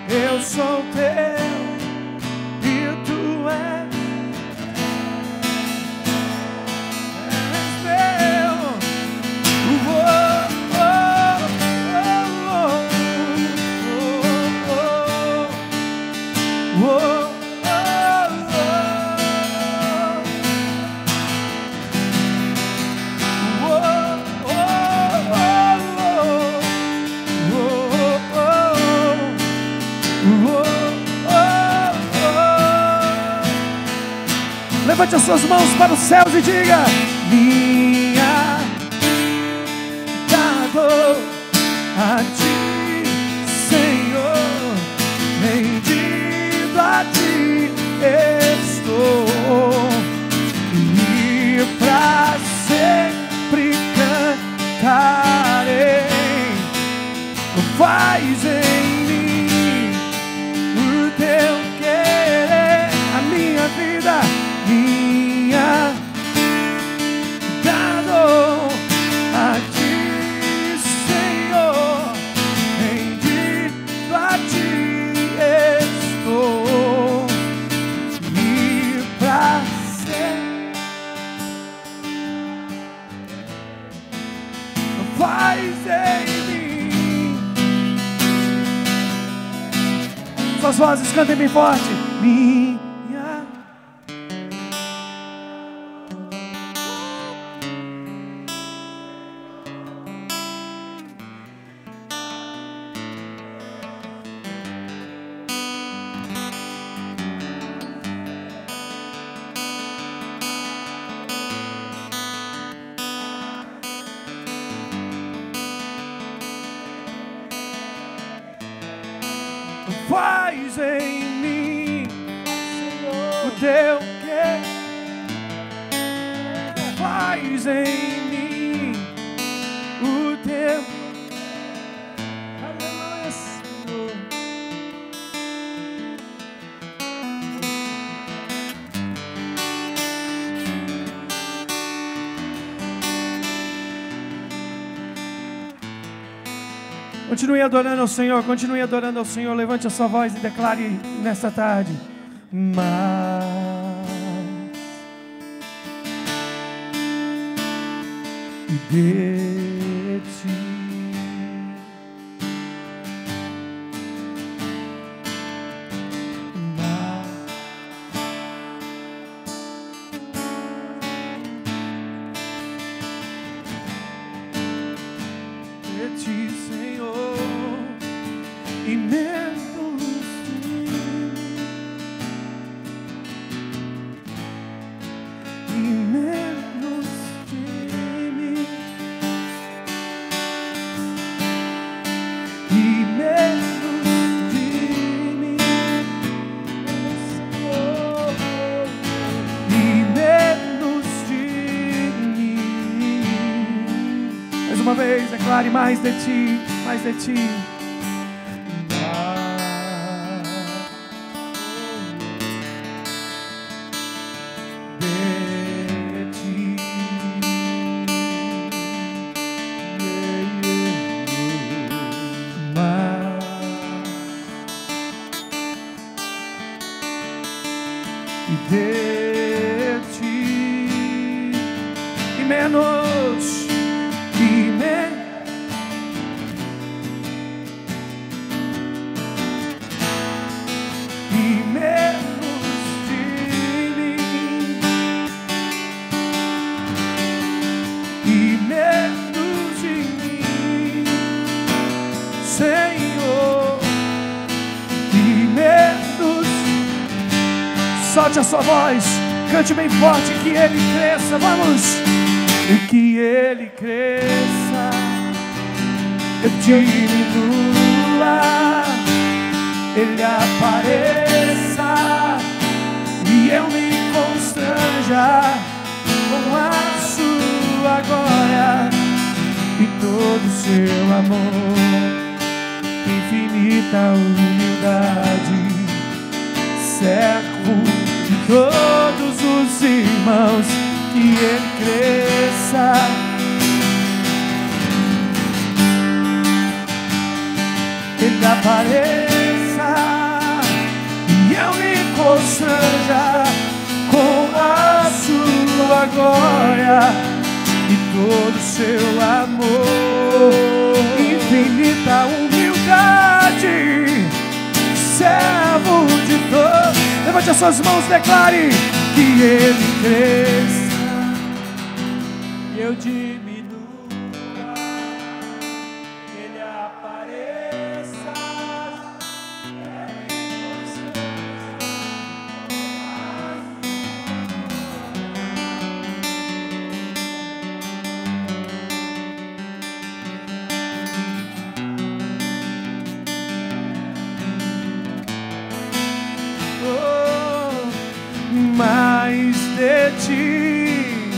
eu sou teu e tu és meu. Levante as suas mãos para os céus e diga: minha dado a ti, Senhor, rendido a ti estou, e pra sempre cantarei. Faz em mim o teu querer, a minha vida, minha dado a ti, Senhor, rendido a ti estou, e pra sempre faz em mim. Suas vozes cantem bem forte. Minha faz em mim, Senhor, o teu querer. Faz em mim o teu. Aleluia, Senhor. Continue adorando ao Senhor, continue adorando ao Senhor. Levante a sua voz e declare nesta tarde: mais de ti, Senhor, e menos de mim, e menos de mim, e menos de mim, Senhor, e menos de mim. Mais uma vez, declare: mais de ti, mais de ti. De ti, e menos, e menos de mim, e menos de mim, Senhor, e menos. Solte a sua voz, cante bem forte, que Ele cresça, vamos! E que Ele cresça, eu diminua, Ele apareça, e eu me constranja com a sua glória e todo o seu amor, infinita humildade, servo de todos os irmãos, que Ele cresça, Ele apareça, constranja com a sua glória e todo o seu amor. Infinita humildade, servo de todos. Levante as suas mãos, declare que Ele cresça e eu diminua, Ele apareça. Mais de ti,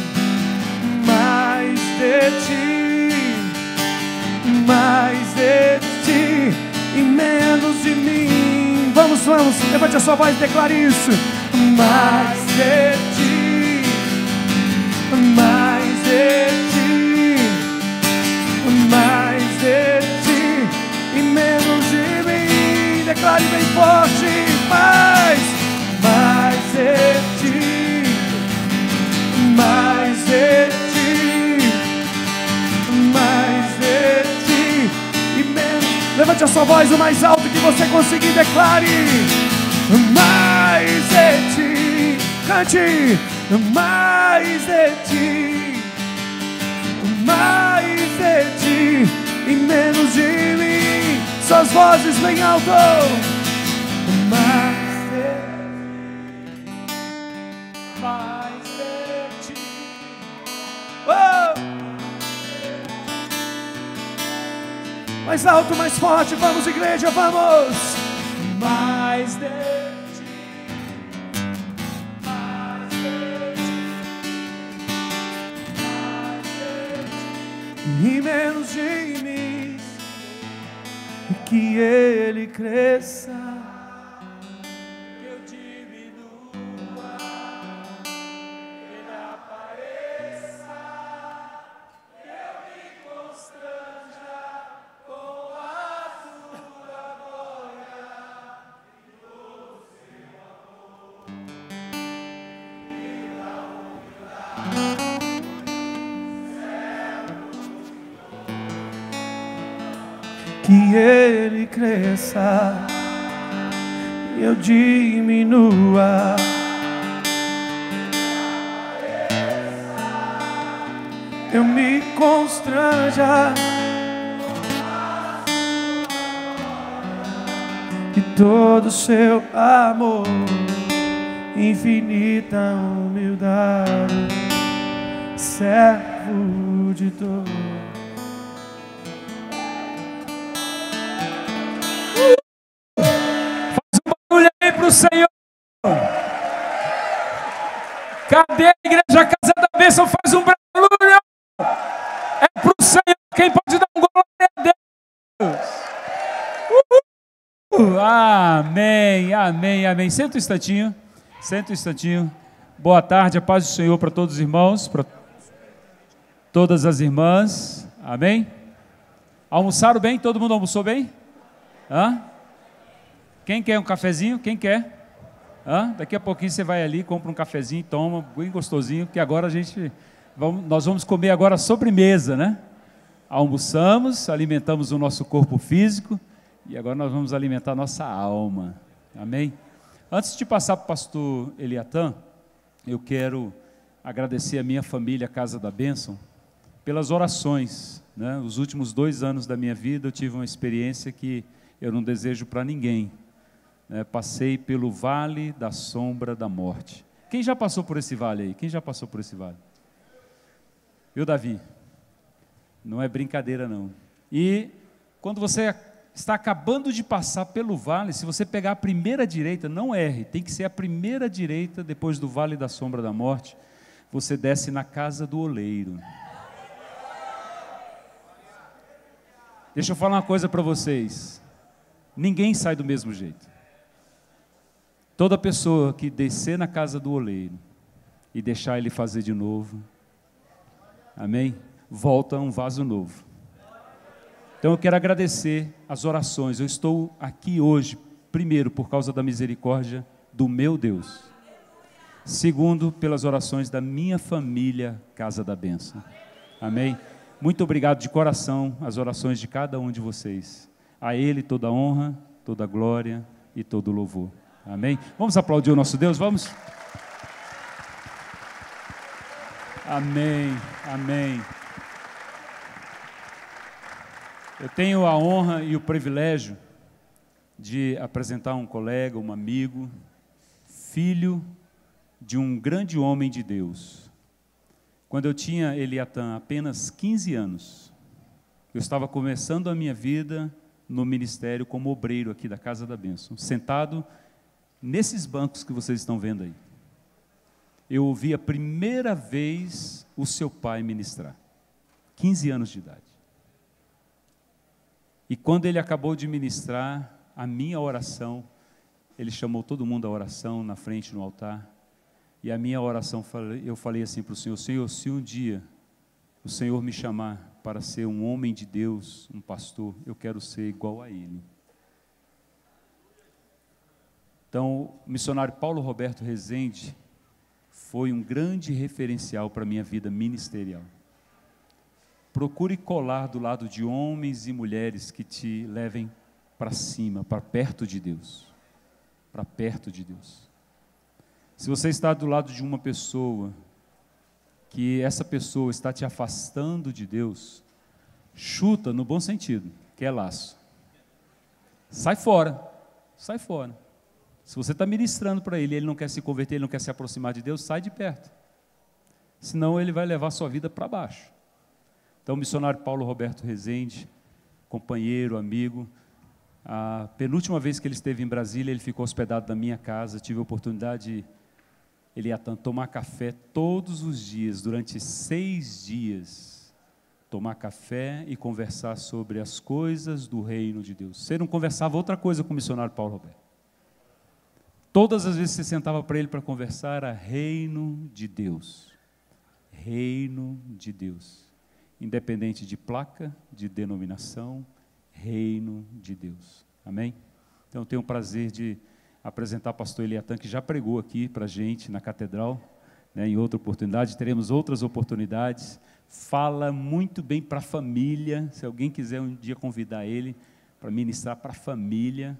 mais de ti, mais de ti e menos de mim. Vamos, levante a sua voz e declare isso. Mais de ti, mais de ti, mais de ti e menos de mim. Declare bem forte. Mais de ti, mais de ti, mais de ti e menos. Levante a sua voz o mais alto que você conseguir, declare. Mais de ti, cante. Mais de ti, mais de ti e menos de mim. Suas vozes bem alto. Mais de ti. Oh! Mais alto, mais forte, vamos igreja, vamos! Mais de ti, mais de ti, mais de ti e menos de mim, que Ele cresça. Que Ele cresça e eu diminua. Eu me constranja e todo o seu amor, infinita humildade, servo de todos. Senhor, cadê a igreja Casa da Bênção? Faz um barulho. É pro Senhor. Quem pode dar um glória a Deus? Amém, amém, amém. Senta um instantinho. Senta um instantinho. Boa tarde, a paz do Senhor para todos os irmãos, para todas as irmãs. Amém. Almoçaram bem? Todo mundo almoçou bem? Hã? Quem quer um cafezinho? Quem quer? Daqui a pouquinho você vai ali, compra um cafezinho, toma, bem gostosinho, que agora nós vamos comer agora a sobremesa, né? Almoçamos, alimentamos o nosso corpo físico e agora nós vamos alimentar a nossa alma. Amém? Antes de passar para o pastor Eliatan, eu quero agradecer a minha família Casa da Bênção pelas orações, né? Os últimos 2 anos da minha vida eu tive uma experiência que eu não desejo para ninguém. Passei pelo vale da sombra da morte. Quem já passou por esse vale aí? Quem já passou por esse vale? Viu, Davi? Não é brincadeira, não. E quando você está acabando de passar pelo vale, se você pegar a primeira direita, não erre, tem que ser a primeira direita depois do vale da sombra da morte, você desce na casa do oleiro. Deixa eu falar uma coisa para vocês. Ninguém sai do mesmo jeito. Toda pessoa que descer na casa do oleiro e deixar ele fazer de novo, amém? Volta um vaso novo. Então eu quero agradecer as orações. Eu estou aqui hoje, primeiro, por causa da misericórdia do meu Deus. Segundo, pelas orações da minha família, Casa da Bênção. Amém? Muito obrigado de coração as orações de cada um de vocês. A Ele toda a honra, toda a glória e todo o louvor. Amém? Vamos aplaudir o nosso Deus, vamos? Amém, amém. Eu tenho a honra e o privilégio de apresentar um colega, um amigo, filho de um grande homem de Deus. Quando eu tinha, Eliatan, apenas 15 anos, eu estava começando a minha vida no ministério como obreiro aqui da Casa da Bênção, sentado nesses bancos que vocês estão vendo aí. Eu ouvi a primeira vez o seu pai ministrar, 15 anos de idade. E quando ele acabou de ministrar a minha oração, ele chamou todo mundo à oração na frente, no altar, e a minha oração, eu falei assim para o Senhor: Senhor, se um dia o Senhor me chamar para ser um homem de Deus, um pastor, eu quero ser igual a ele. Então, o missionário Paulo Roberto Rezende foi um grande referencial para a minha vida ministerial. Procure colar do lado de homens e mulheres que te levem para cima, para perto de Deus. Para perto de Deus. Se você está do lado de uma pessoa, que essa pessoa está te afastando de Deus, chuta no bom sentido, que é laço. Sai fora, sai fora. Se você está ministrando para ele, ele não quer se converter, ele não quer se aproximar de Deus, sai de perto. Senão ele vai levar a sua vida para baixo. Então, o missionário Paulo Roberto Rezende, companheiro, amigo, a penúltima vez que ele esteve em Brasília, ele ficou hospedado na minha casa, tive a oportunidade de Eliatan tomar café todos os dias, durante 6 dias, tomar café e conversar sobre as coisas do reino de Deus. Você não conversava outra coisa com o missionário Paulo Roberto. Todas as vezes que você sentava para ele para conversar, era reino de Deus. Reino de Deus. Independente de placa, de denominação, reino de Deus. Amém? Então eu tenho o prazer de apresentar o pastor Eliatan, que já pregou aqui para a gente na catedral, né, em outra oportunidade, teremos outras oportunidades. Fala muito bem para a família, se alguém quiser um dia convidar ele para ministrar para a família.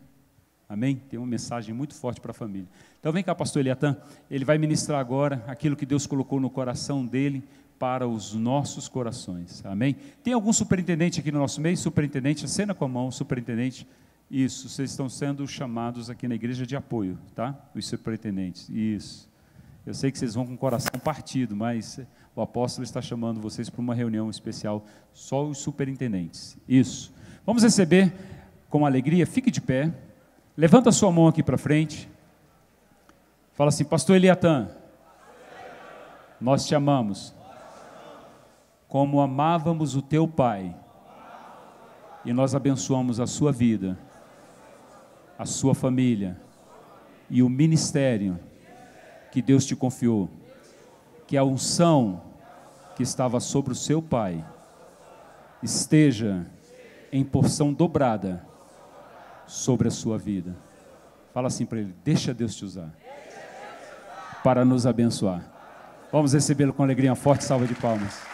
Amém? Tem uma mensagem muito forte para a família. Então vem cá, pastor Eliatan, ele vai ministrar agora aquilo que Deus colocou no coração dele para os nossos corações. Amém? Tem algum superintendente aqui no nosso meio? Superintendente, acena com a mão, superintendente. Isso, vocês estão sendo chamados aqui na igreja de apoio, tá? Os superintendentes, isso. Eu sei que vocês vão com o coração partido, mas o apóstolo está chamando vocês para uma reunião especial, só os superintendentes. Isso. Vamos receber com alegria, fique de pé. Levanta a sua mão aqui para frente. Fala assim: pastor Eliatan, nós te amamos como amávamos o teu pai, e nós abençoamos a sua vida, a sua família e o ministério que Deus te confiou, que a unção que estava sobre o seu pai esteja em porção dobrada sobre a sua vida. Fala assim para ele: deixa Deus te usar para nos abençoar. Vamos recebê-lo com alegria, uma forte salva de palmas.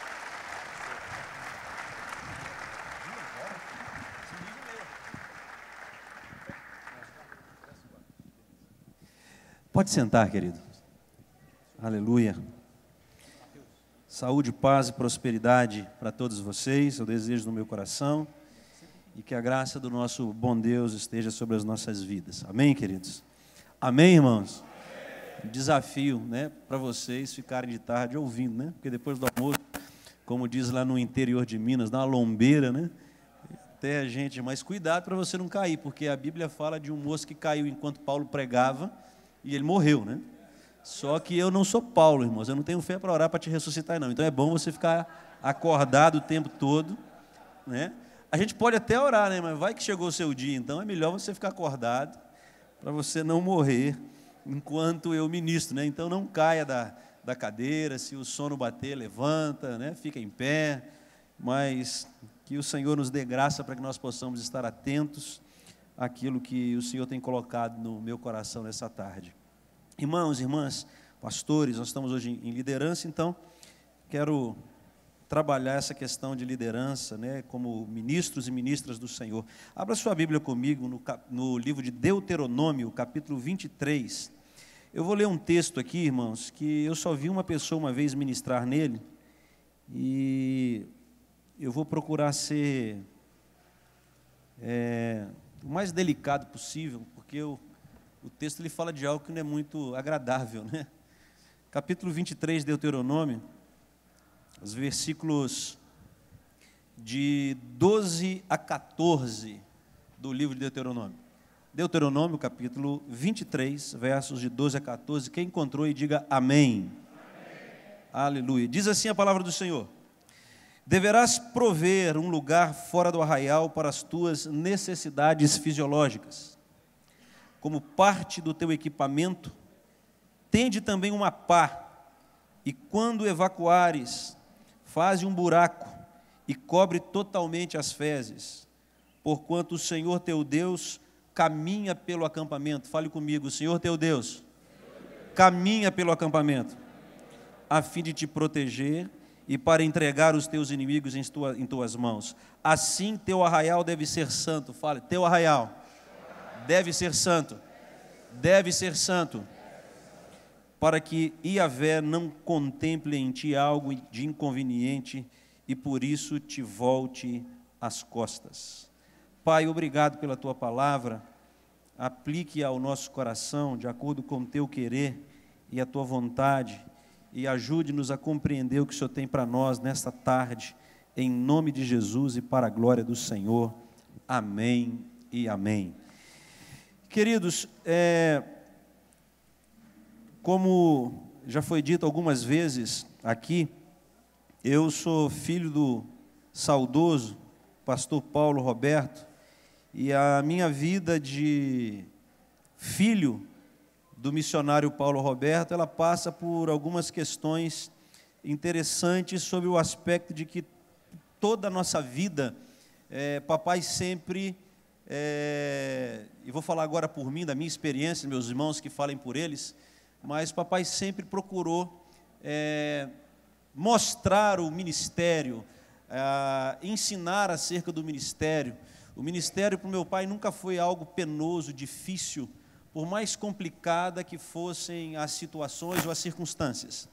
Pode sentar, querido. Aleluia. Saúde, paz e prosperidade para todos vocês, eu desejo no meu coração, e que a graça do nosso bom Deus esteja sobre as nossas vidas. Amém, queridos? Amém, irmãos? Amém. Desafio, né, para vocês ficarem de tarde ouvindo, né? Porque depois do almoço, como diz lá no interior de Minas, dá uma lombeira, né? Até a gente, mas cuidado para você não cair, porque a Bíblia fala de um moço que caiu enquanto Paulo pregava e ele morreu, né? Só que eu não sou Paulo, irmãos, eu não tenho fé para orar para te ressuscitar, não. Então é bom você ficar acordado o tempo todo, né? A gente pode até orar, né? Mas vai que chegou o seu dia, então é melhor você ficar acordado para você não morrer enquanto eu ministro, né? Então não caia da cadeira, se o sono bater, levanta, né? Fica em pé, mas que o Senhor nos dê graça para que nós possamos estar atentos àquilo que o Senhor tem colocado no meu coração nessa tarde. Irmãos, irmãs, pastores, nós estamos hoje em liderança, então quero trabalhar essa questão de liderança, né, como ministros e ministras do Senhor. Abra sua Bíblia comigo no livro de Deuteronômio, capítulo 23. Eu vou ler um texto aqui, irmãos, que eu só vi uma pessoa uma vez ministrar nele, e eu vou procurar ser o mais delicado possível, porque o texto ele fala de algo que não é muito agradável, né? Capítulo 23 de Deuteronômio, os versículos de 12 a 14 do livro de Deuteronômio. Deuteronômio, capítulo 23, versos de 12 a 14. Quem encontrou e diga amém. Amém. Aleluia. Diz assim a palavra do Senhor: deverás prover um lugar fora do arraial para as tuas necessidades fisiológicas. Como parte do teu equipamento, tende também uma pá, e quando evacuares, faze um buraco e cobre totalmente as fezes, porquanto o Senhor teu Deus caminha pelo acampamento. Fale comigo: o Senhor teu Deus caminha pelo acampamento, a fim de te proteger e para entregar os teus inimigos em tuas mãos. Assim teu arraial deve ser santo. Fale, teu arraial deve ser santo, deve ser santo, para que Yahvé não contemple em ti algo de inconveniente e por isso te volte as costas. Pai, obrigado pela tua palavra, aplique ao nosso coração de acordo com o teu querer e a tua vontade, e ajude-nos a compreender o que o Senhor tem para nós nesta tarde, em nome de Jesus e para a glória do Senhor. Amém e amém. Queridos, como já foi dito algumas vezes aqui, eu sou filho do saudoso pastor Paulo Roberto, e a minha vida de filho do missionário Paulo Roberto, ela passa por algumas questões interessantes sobre o aspecto de que toda a nossa vida, papai sempre, e vou falar agora por mim, da minha experiência, meus irmãos que falem por eles, mas papai sempre procurou mostrar o ministério, ensinar acerca do ministério. O ministério para o meu pai nunca foi algo penoso, difícil, por mais complicada que fossem as situações ou as circunstâncias.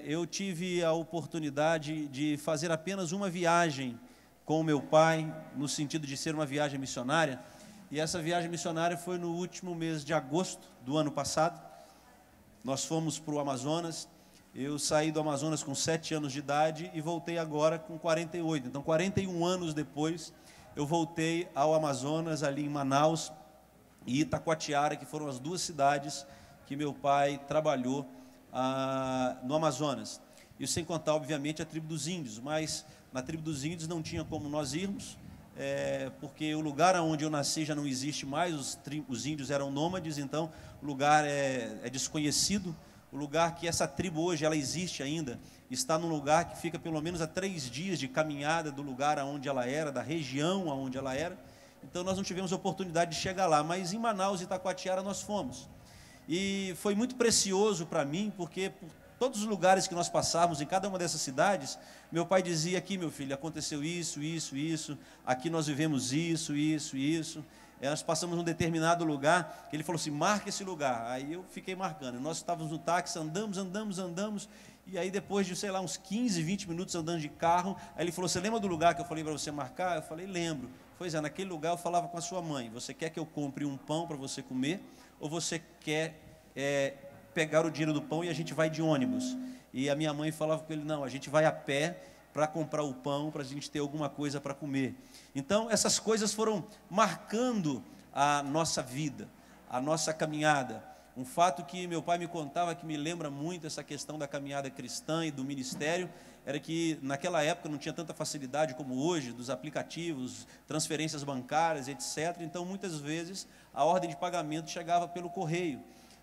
Eu tive a oportunidade de fazer apenas uma viagem com o meu pai, no sentido de ser uma viagem missionária, e essa viagem missionária foi no último mês de agosto do ano passado. Nós fomos para o Amazonas. Eu saí do Amazonas com 7 anos de idade e voltei agora com 48. Então, 41 anos depois, eu voltei ao Amazonas, ali em Manaus e Itacoatiara, que foram as duas cidades que meu pai trabalhou no Amazonas. Isso sem contar, obviamente, a tribo dos índios, mas na tribo dos índios não tinha como nós irmos, porque o lugar onde eu nasci já não existe mais, os índios eram nômades, então o lugar é desconhecido. O lugar que essa tribo hoje ela existe ainda, está num lugar que fica pelo menos a 3 dias de caminhada do lugar onde ela era, da região onde ela era. Então nós não tivemos oportunidade de chegar lá, mas em Manaus e Itacoatiara nós fomos. E foi muito precioso para mim, porque por todos os lugares que nós passávamos, em cada uma dessas cidades, meu pai dizia: aqui, meu filho, aconteceu isso, isso, isso, aqui nós vivemos isso, isso, isso. Nós passamos num determinado lugar, que ele falou assim: marca esse lugar. Aí eu fiquei marcando. Nós estávamos no táxi, andamos, e aí depois de, sei lá, uns 15, 20 minutos andando de carro, aí ele falou: você lembra do lugar que eu falei para você marcar? Eu falei: lembro. Pois é, naquele lugar eu falava com a sua mãe: você quer que eu compre um pão para você comer, ou você quer pegar o dinheiro do pão e a gente vai de ônibus? E a minha mãe falava com ele: não, a gente vai a pé para comprar o pão, para a gente ter alguma coisa para comer. Então, essas coisas foram marcando a nossa vida, a nossa caminhada. Um fato que meu pai me contava, que me lembra muito essa questão da caminhada cristã e do ministério, era que naquela época não tinha tanta facilidade como hoje, dos aplicativos, transferências bancárias, etc. Então, muitas vezes, a ordem de pagamento chegava pelo correio.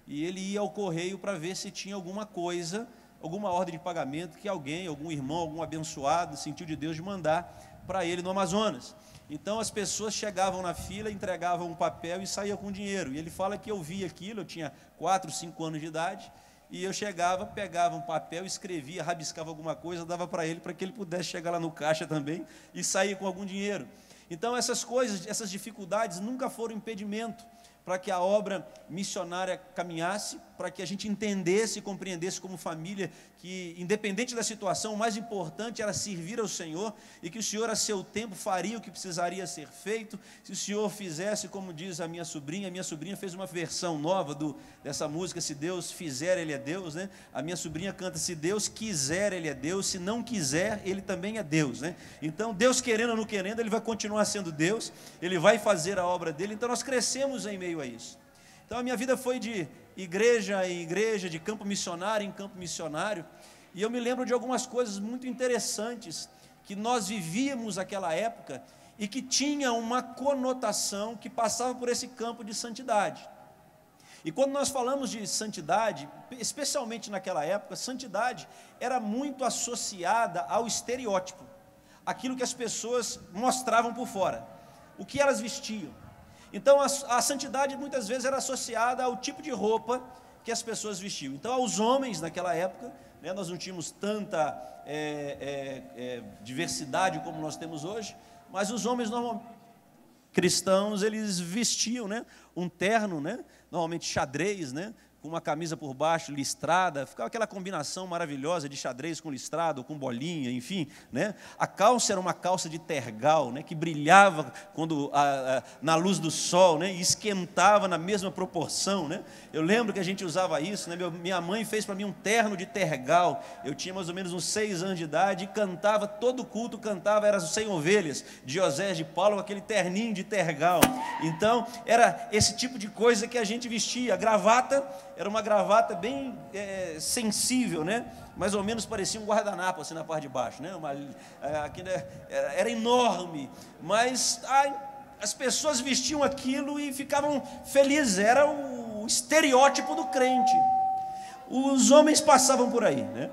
E ele ia ao correio para ver se tinha alguma coisa, alguma ordem de pagamento que alguém, algum irmão, algum abençoado, sentiu de Deus de mandar para ele no Amazonas. Então as pessoas chegavam na fila, entregavam um papel e saíam com dinheiro. E ele fala que eu vi aquilo, eu tinha 4, 5 anos de idade, e eu chegava, pegava um papel, escrevia, rabiscava alguma coisa, dava para que ele pudesse chegar lá no caixa também e sair com algum dinheiro. Então essas coisas, essas dificuldades nunca foram impedimento para que a obra missionária caminhasse, para que a gente entendesse e compreendesse como família que, independente da situação, o mais importante era servir ao Senhor, e que o Senhor, a seu tempo, faria o que precisaria ser feito. Se o Senhor fizesse, como diz a minha sobrinha fez uma versão nova dessa música, Se Deus Fizer, Ele é Deus, né? A minha sobrinha canta, se Deus quiser, Ele é Deus, se não quiser, Ele também é Deus, né? Então, Deus querendo ou não querendo, Ele vai continuar sendo Deus, Ele vai fazer a obra dEle. Então nós crescemos em meio a isso. Então a minha vida foi de igreja em igreja, de campo missionário em campo missionário, e eu me lembro de algumas coisas muito interessantes que nós vivíamos naquela época e que tinha uma conotação que passava por esse campo de santidade. E quando nós falamos de santidade, especialmente naquela época, santidade era muito associada ao estereótipo, aquilo que as pessoas mostravam por fora, o que elas vestiam. Então a santidade muitas vezes era associada ao tipo de roupa que as pessoas vestiam. Então aos homens naquela época, né, nós não tínhamos tanta diversidade como nós temos hoje, mas os homens normalmente cristãos, eles vestiam, né, um terno, né, normalmente xadrez, né, com uma camisa por baixo listrada, ficava aquela combinação maravilhosa de xadrez com listrado, com bolinha, enfim, né? A calça era uma calça de tergal, né, que brilhava quando na luz do sol, né, e esquentava na mesma proporção, né? Eu lembro que a gente usava isso, né? Minha mãe fez para mim um terno de tergal. Eu tinha mais ou menos uns 6 anos de idade e cantava, todo culto cantava, era os 100 ovelhas de Osés de Paulo, aquele terninho de tergal. Então era esse tipo de coisa que a gente vestia. A gravata era uma gravata bem sensível, né? Mais ou menos parecia um guardanapo assim na parte de baixo, né? Era enorme, mas as pessoas vestiam aquilo e ficavam felizes. Era o estereótipo do crente. Os homens passavam por aí, né?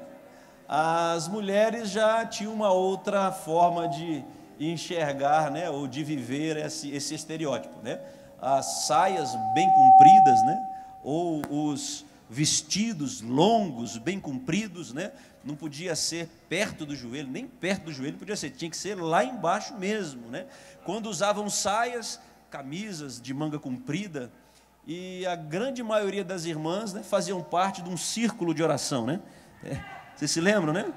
As mulheres já tinham uma outra forma de enxergar, né? Ou de viver esse estereótipo, né? As saias bem compridas, né? Ou os vestidos longos, bem compridos, né? Não podia ser perto do joelho, nem perto do joelho podia ser, tinha que ser lá embaixo mesmo, né? Quando usavam saias, camisas de manga comprida, e a grande maioria das irmãs, né, faziam parte de um círculo de oração, né? Vocês se lembram, né?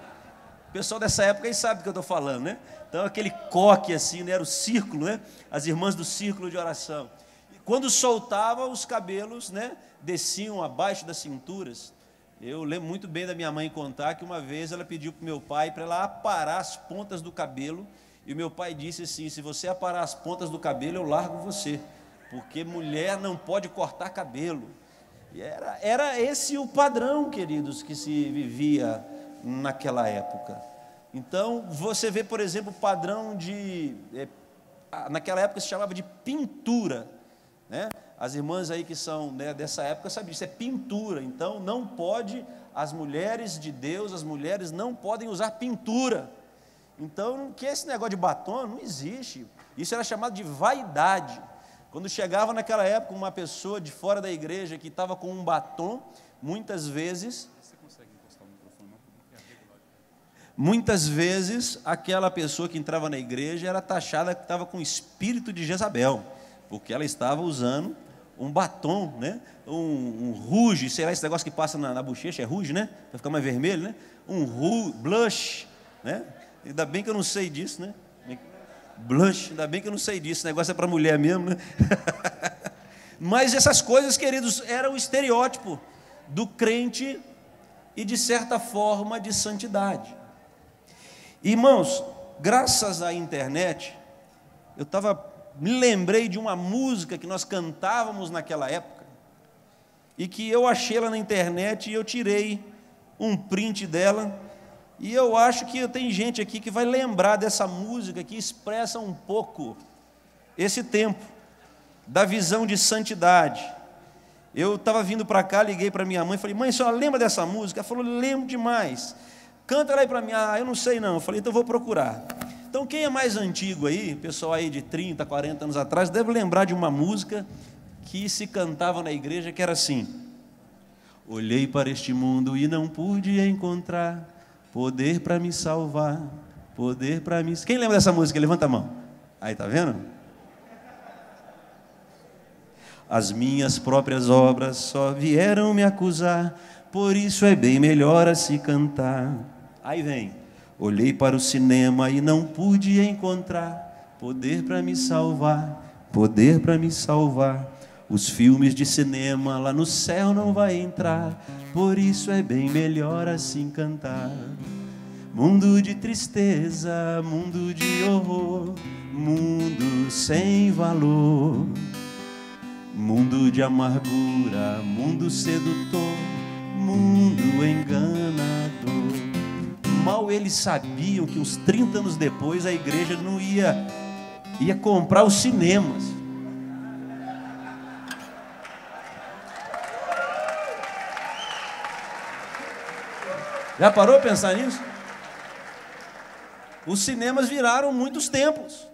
O pessoal dessa época aí sabe do que eu estou falando, né? Então aquele coque assim, né, era o círculo, né? As irmãs do círculo de oração. Quando soltava, os cabelos, né, desciam abaixo das cinturas. Eu lembro muito bem da minha mãe contar que uma vez ela pediu para o meu pai para ela aparar as pontas do cabelo, e o meu pai disse assim, se você aparar as pontas do cabelo, eu largo você, porque mulher não pode cortar cabelo. E era esse o padrão, queridos, que se vivia naquela época. Então, você vê, por exemplo, o padrão naquela época se chamava de pintura, né? As irmãs aí que são, né, dessa época sabem disso, é pintura. Então não pode, as mulheres de Deus, as mulheres não podem usar pintura. Então, que esse negócio de batom não existe. Isso era chamado de vaidade. Quando chegava naquela época uma pessoa de fora da igreja que estava com um batom, muitas vezes aquela pessoa que entrava na igreja era taxada que estava com o espírito de Jezabel, porque ela estava usando um batom, né? um rouge, sei lá, esse negócio que passa na bochecha, é rouge, né? Para ficar mais vermelho, né? Blush, né? Ainda bem que eu não sei disso, né? Blush, ainda bem que eu não sei disso, esse negócio é para mulher mesmo, né? Mas essas coisas, queridos, eram o estereótipo do crente e, de certa forma, de santidade. Irmãos, graças à internet, me lembrei de uma música que nós cantávamos naquela época e que eu achei ela na internet e eu tirei um print dela, e eu acho que tem gente aqui que vai lembrar dessa música que expressa um pouco esse tempo da visão de santidade. Eu estava vindo para cá, liguei para minha mãe, falei, mãe, a senhora lembra dessa música? Ela falou, lembro demais. Canta ela aí para mim. Eu não sei não. Eu falei, então eu vou procurar. Então, quem é mais antigo aí, pessoal aí de 30, 40 anos atrás, deve lembrar de uma música que se cantava na igreja, que era assim: olhei para este mundo e não pude encontrar poder para me salvar, poder para me... Quem lembra dessa música? Levanta a mão. Aí, tá vendo? As minhas próprias obras só vieram me acusar, por isso é bem melhor assim cantar. Aí vem: olhei para o cinema e não pude encontrar poder para me salvar, poder para me salvar. Os filmes de cinema lá no céu não vai entrar, por isso é bem melhor assim cantar. Mundo de tristeza, mundo de horror, mundo sem valor, mundo de amargura, mundo sedutor, mundo enganador. Mal eles sabiam que uns 30 anos depois a igreja não ia comprar os cinemas. Já parou a pensar nisso? Os cinemas viraram muitos templos.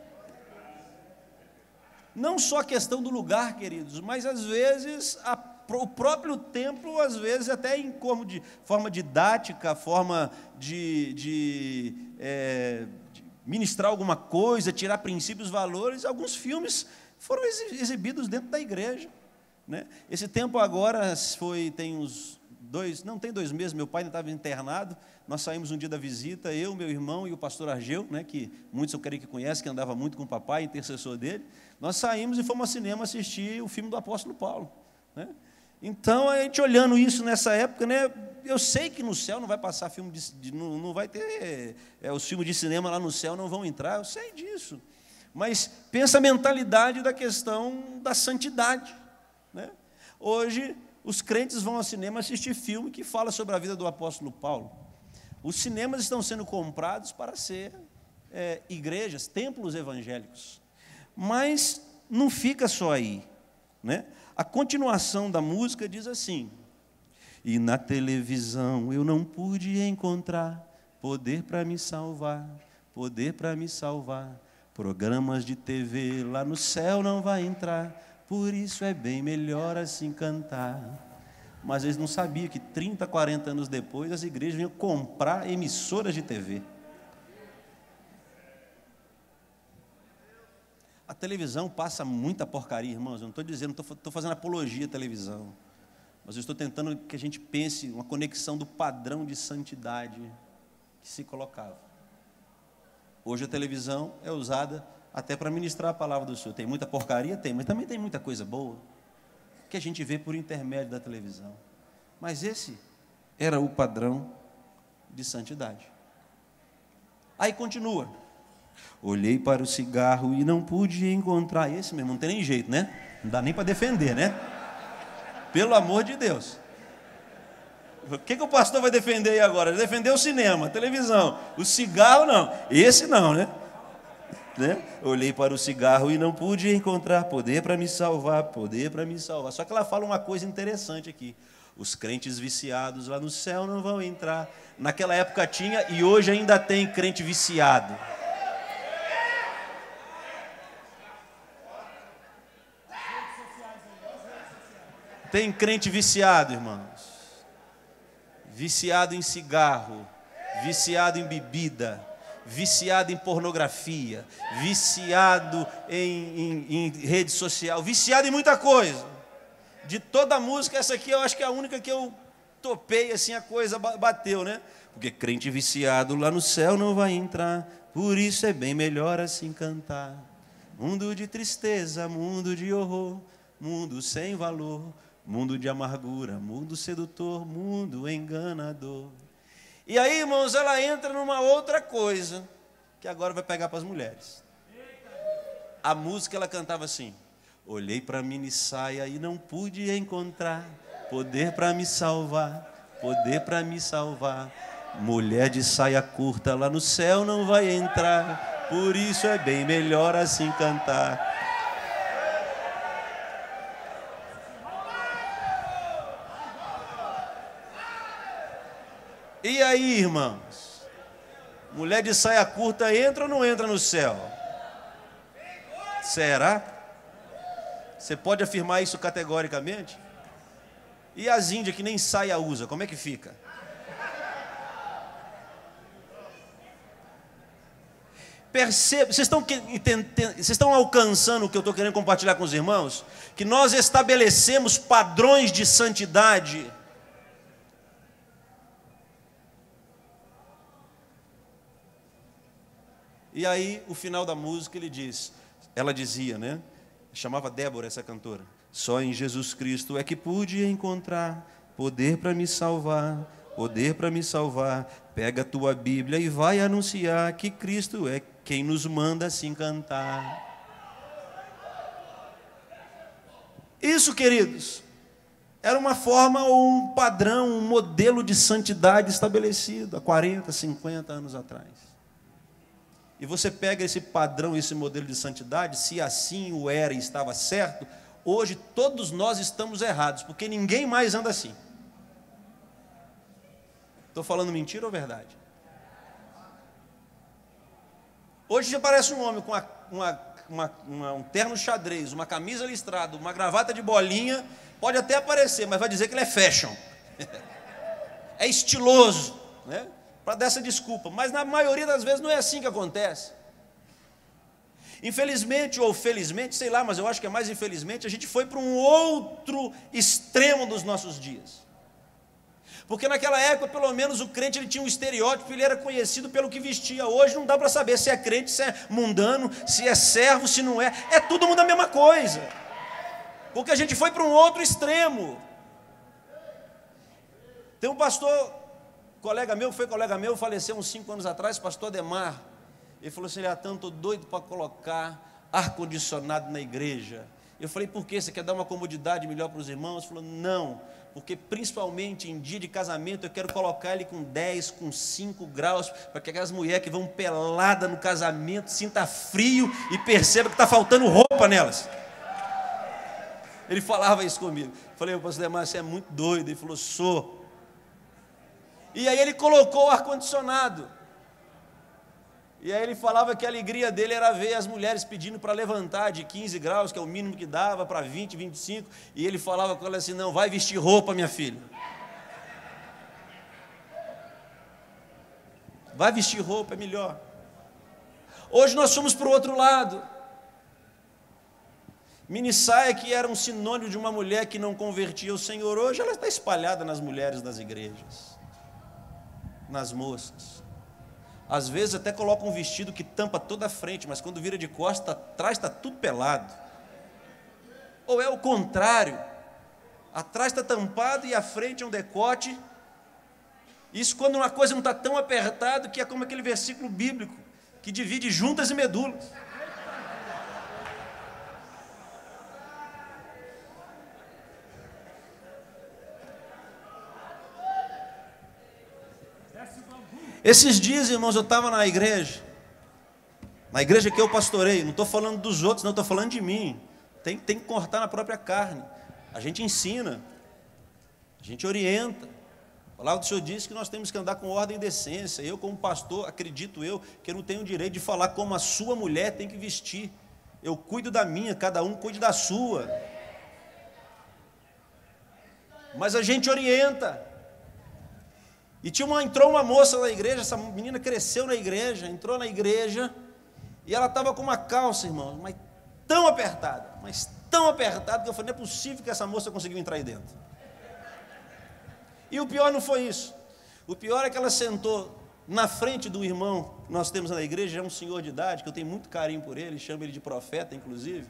Não só a questão do lugar, queridos, mas às vezes o próprio templo, às vezes até em forma didática, forma de ministrar alguma coisa, tirar princípios, valores. Alguns filmes foram exibidos dentro da igreja, né? Esse tempo agora tem uns 2 meses, meu pai ainda estava internado. Nós saímos um dia da visita, eu, meu irmão e o pastor Argeu, né, que muitos eu creio que conhecem, que andava muito com o papai, intercessor dele. Nós saímos e fomos ao cinema assistir o filme do apóstolo Paulo, né? Então, a gente olhando isso nessa época, né, eu sei que no céu não vai passar filme não vai ter, os filmes de cinema lá no céu não vão entrar, eu sei disso. Mas pensa a mentalidade da questão da santidade, né? Hoje, os crentes vão ao cinema assistir filme que fala sobre a vida do apóstolo Paulo. Os cinemas estão sendo comprados para ser igrejas, templos evangélicos. Mas não fica só aí, né? A continuação da música diz assim: e na televisão eu não pude encontrar poder para me salvar, poder para me salvar. Programas de TV lá no céu não vai entrar, por isso é bem melhor assim cantar. Mas eles não sabiam que 30, 40 anos depois as igrejas vinham comprar emissoras de TV. A televisão passa muita porcaria, irmãos. Eu não estou dizendo, estou fazendo apologia à televisão. Mas eu estou tentando que a gente pense uma conexão do padrão de santidade que se colocava. Hoje a televisão é usada até para ministrar a palavra do Senhor. Tem muita porcaria? Tem, mas também tem muita coisa boa que a gente vê por intermédio da televisão. Mas esse era o padrão de santidade. Aí continua: olhei para o cigarro e não pude encontrar. Esse mesmo, não tem nem jeito, né? Não dá nem para defender, né? Pelo amor de Deus. O que o pastor vai defender aí agora? Ele defendeu o cinema, a televisão. O cigarro não, esse não, né? Olhei para o cigarro e não pude encontrar poder para me salvar, poder para me salvar. Só que ela fala uma coisa interessante aqui: os crentes viciados lá no céu não vão entrar. Naquela época tinha e hoje ainda tem crente viciado. Tem crente viciado, irmãos. Viciado em cigarro, viciado em bebida, viciado em pornografia, viciado em rede social, viciado em muita coisa. De toda a música, essa aqui eu acho que é a única que eu topei, assim, a coisa bateu, né? Porque crente viciado lá no céu não vai entrar, por isso é bem melhor assim cantar. Mundo de tristeza, mundo de horror, mundo sem valor, mundo de amargura, mundo sedutor, mundo enganador. E aí, irmãos, ela entra numa outra coisa, que agora vai pegar para as mulheres. A música, ela cantava assim: olhei para a mini saia e não pude encontrar poder para me salvar, poder para me salvar. Mulher de saia curta lá no céu não vai entrar, por isso é bem melhor assim cantar. E aí, irmãos, Mulher de saia curta entra ou não entra no céu? Será? Você pode afirmar isso categoricamente? E as índias que nem saia usa, como é que fica? Perceba, vocês estão alcançando o que eu estou querendo compartilhar com os irmãos? Que nós estabelecemos padrões de santidade. E aí, o final da música, ela dizia, né? Chamava Débora essa cantora. Só em Jesus Cristo é que pude encontrar poder para me salvar, poder para me salvar. Pega a tua Bíblia e vai anunciar que Cristo é quem nos manda assim cantar. Isso, queridos, era uma forma ou um padrão, um modelo de santidade estabelecido há 40, 50 anos atrás. E você pega esse padrão, esse modelo de santidade, se assim o era e estava certo, hoje todos nós estamos errados, porque ninguém mais anda assim. Estou falando mentira ou verdade? Hoje já parece um homem com um terno xadrez, uma camisa listrada, uma gravata de bolinha, pode até aparecer, mas vai dizer que ele é fashion. É estiloso, né? Para dar essa desculpa, mas na maioria das vezes não é assim que acontece. Infelizmente ou felizmente, sei lá, mas eu acho que é mais infelizmente, a gente foi para um outro extremo dos nossos dias. Porque naquela época, pelo menos, o crente ele tinha um estereótipo, ele era conhecido pelo que vestia. Hoje não dá para saber se é crente, se é mundano, se é servo, se não é. É todo mundo a mesma coisa. Porque a gente foi para um outro extremo. Tem um pastor, colega meu, faleceu uns 5 anos atrás, pastor Ademar. Ele falou assim, estou doido para colocar ar-condicionado na igreja. Eu falei, por quê? Você quer dar uma comodidade melhor para os irmãos? Ele falou, não, porque principalmente em dia de casamento eu quero colocar ele com 10, com 5 graus, para que aquelas mulheres que vão pelada no casamento sinta frio e perceba que está faltando roupa nelas. Ele falava isso comigo. Eu falei, pastor Ademar, você é muito doido. Ele falou, sou. E aí ele colocou o ar-condicionado. E aí ele falava que a alegria dele era ver as mulheres pedindo para levantar de 15 graus, que é o mínimo que dava, para 20, 25. E ele falava com ela assim, não, vai vestir roupa, minha filha. Vai vestir roupa, é melhor. Hoje nós fomos para o outro lado. Minissaia, que era um sinônimo de uma mulher que não convertia o Senhor, hoje ela está espalhada nas mulheres das igrejas, nas moças. Às vezes até coloca um vestido que tampa toda a frente, mas quando vira de costas, atrás está tudo pelado. Ou é o contrário, atrás está tampado e a frente é um decote. Isso quando uma coisa não está tão apertada, que é como aquele versículo bíblico, que divide juntas e medulas. Esses dias, irmãos, eu estava na igreja que eu pastorei, não estou falando dos outros, não, estou falando de mim. Tem que cortar na própria carne. A gente ensina, a gente orienta. A palavra do Senhor diz que nós temos que andar com ordem e decência. Eu, como pastor, acredito que eu não tenho o direito de falar como a sua mulher tem que vestir. Eu cuido da minha, cada um cuide da sua. Mas a gente orienta. E entrou uma moça na igreja, essa menina cresceu na igreja, entrou na igreja, e ela estava com uma calça, irmão, mas tão apertada, que eu falei, não é possível que essa moça conseguiu entrar aí dentro. E o pior não foi isso. O pior é que ela sentou na frente do irmão que nós temos na igreja, é um senhor de idade, que eu tenho muito carinho por ele, chamo ele de profeta, inclusive.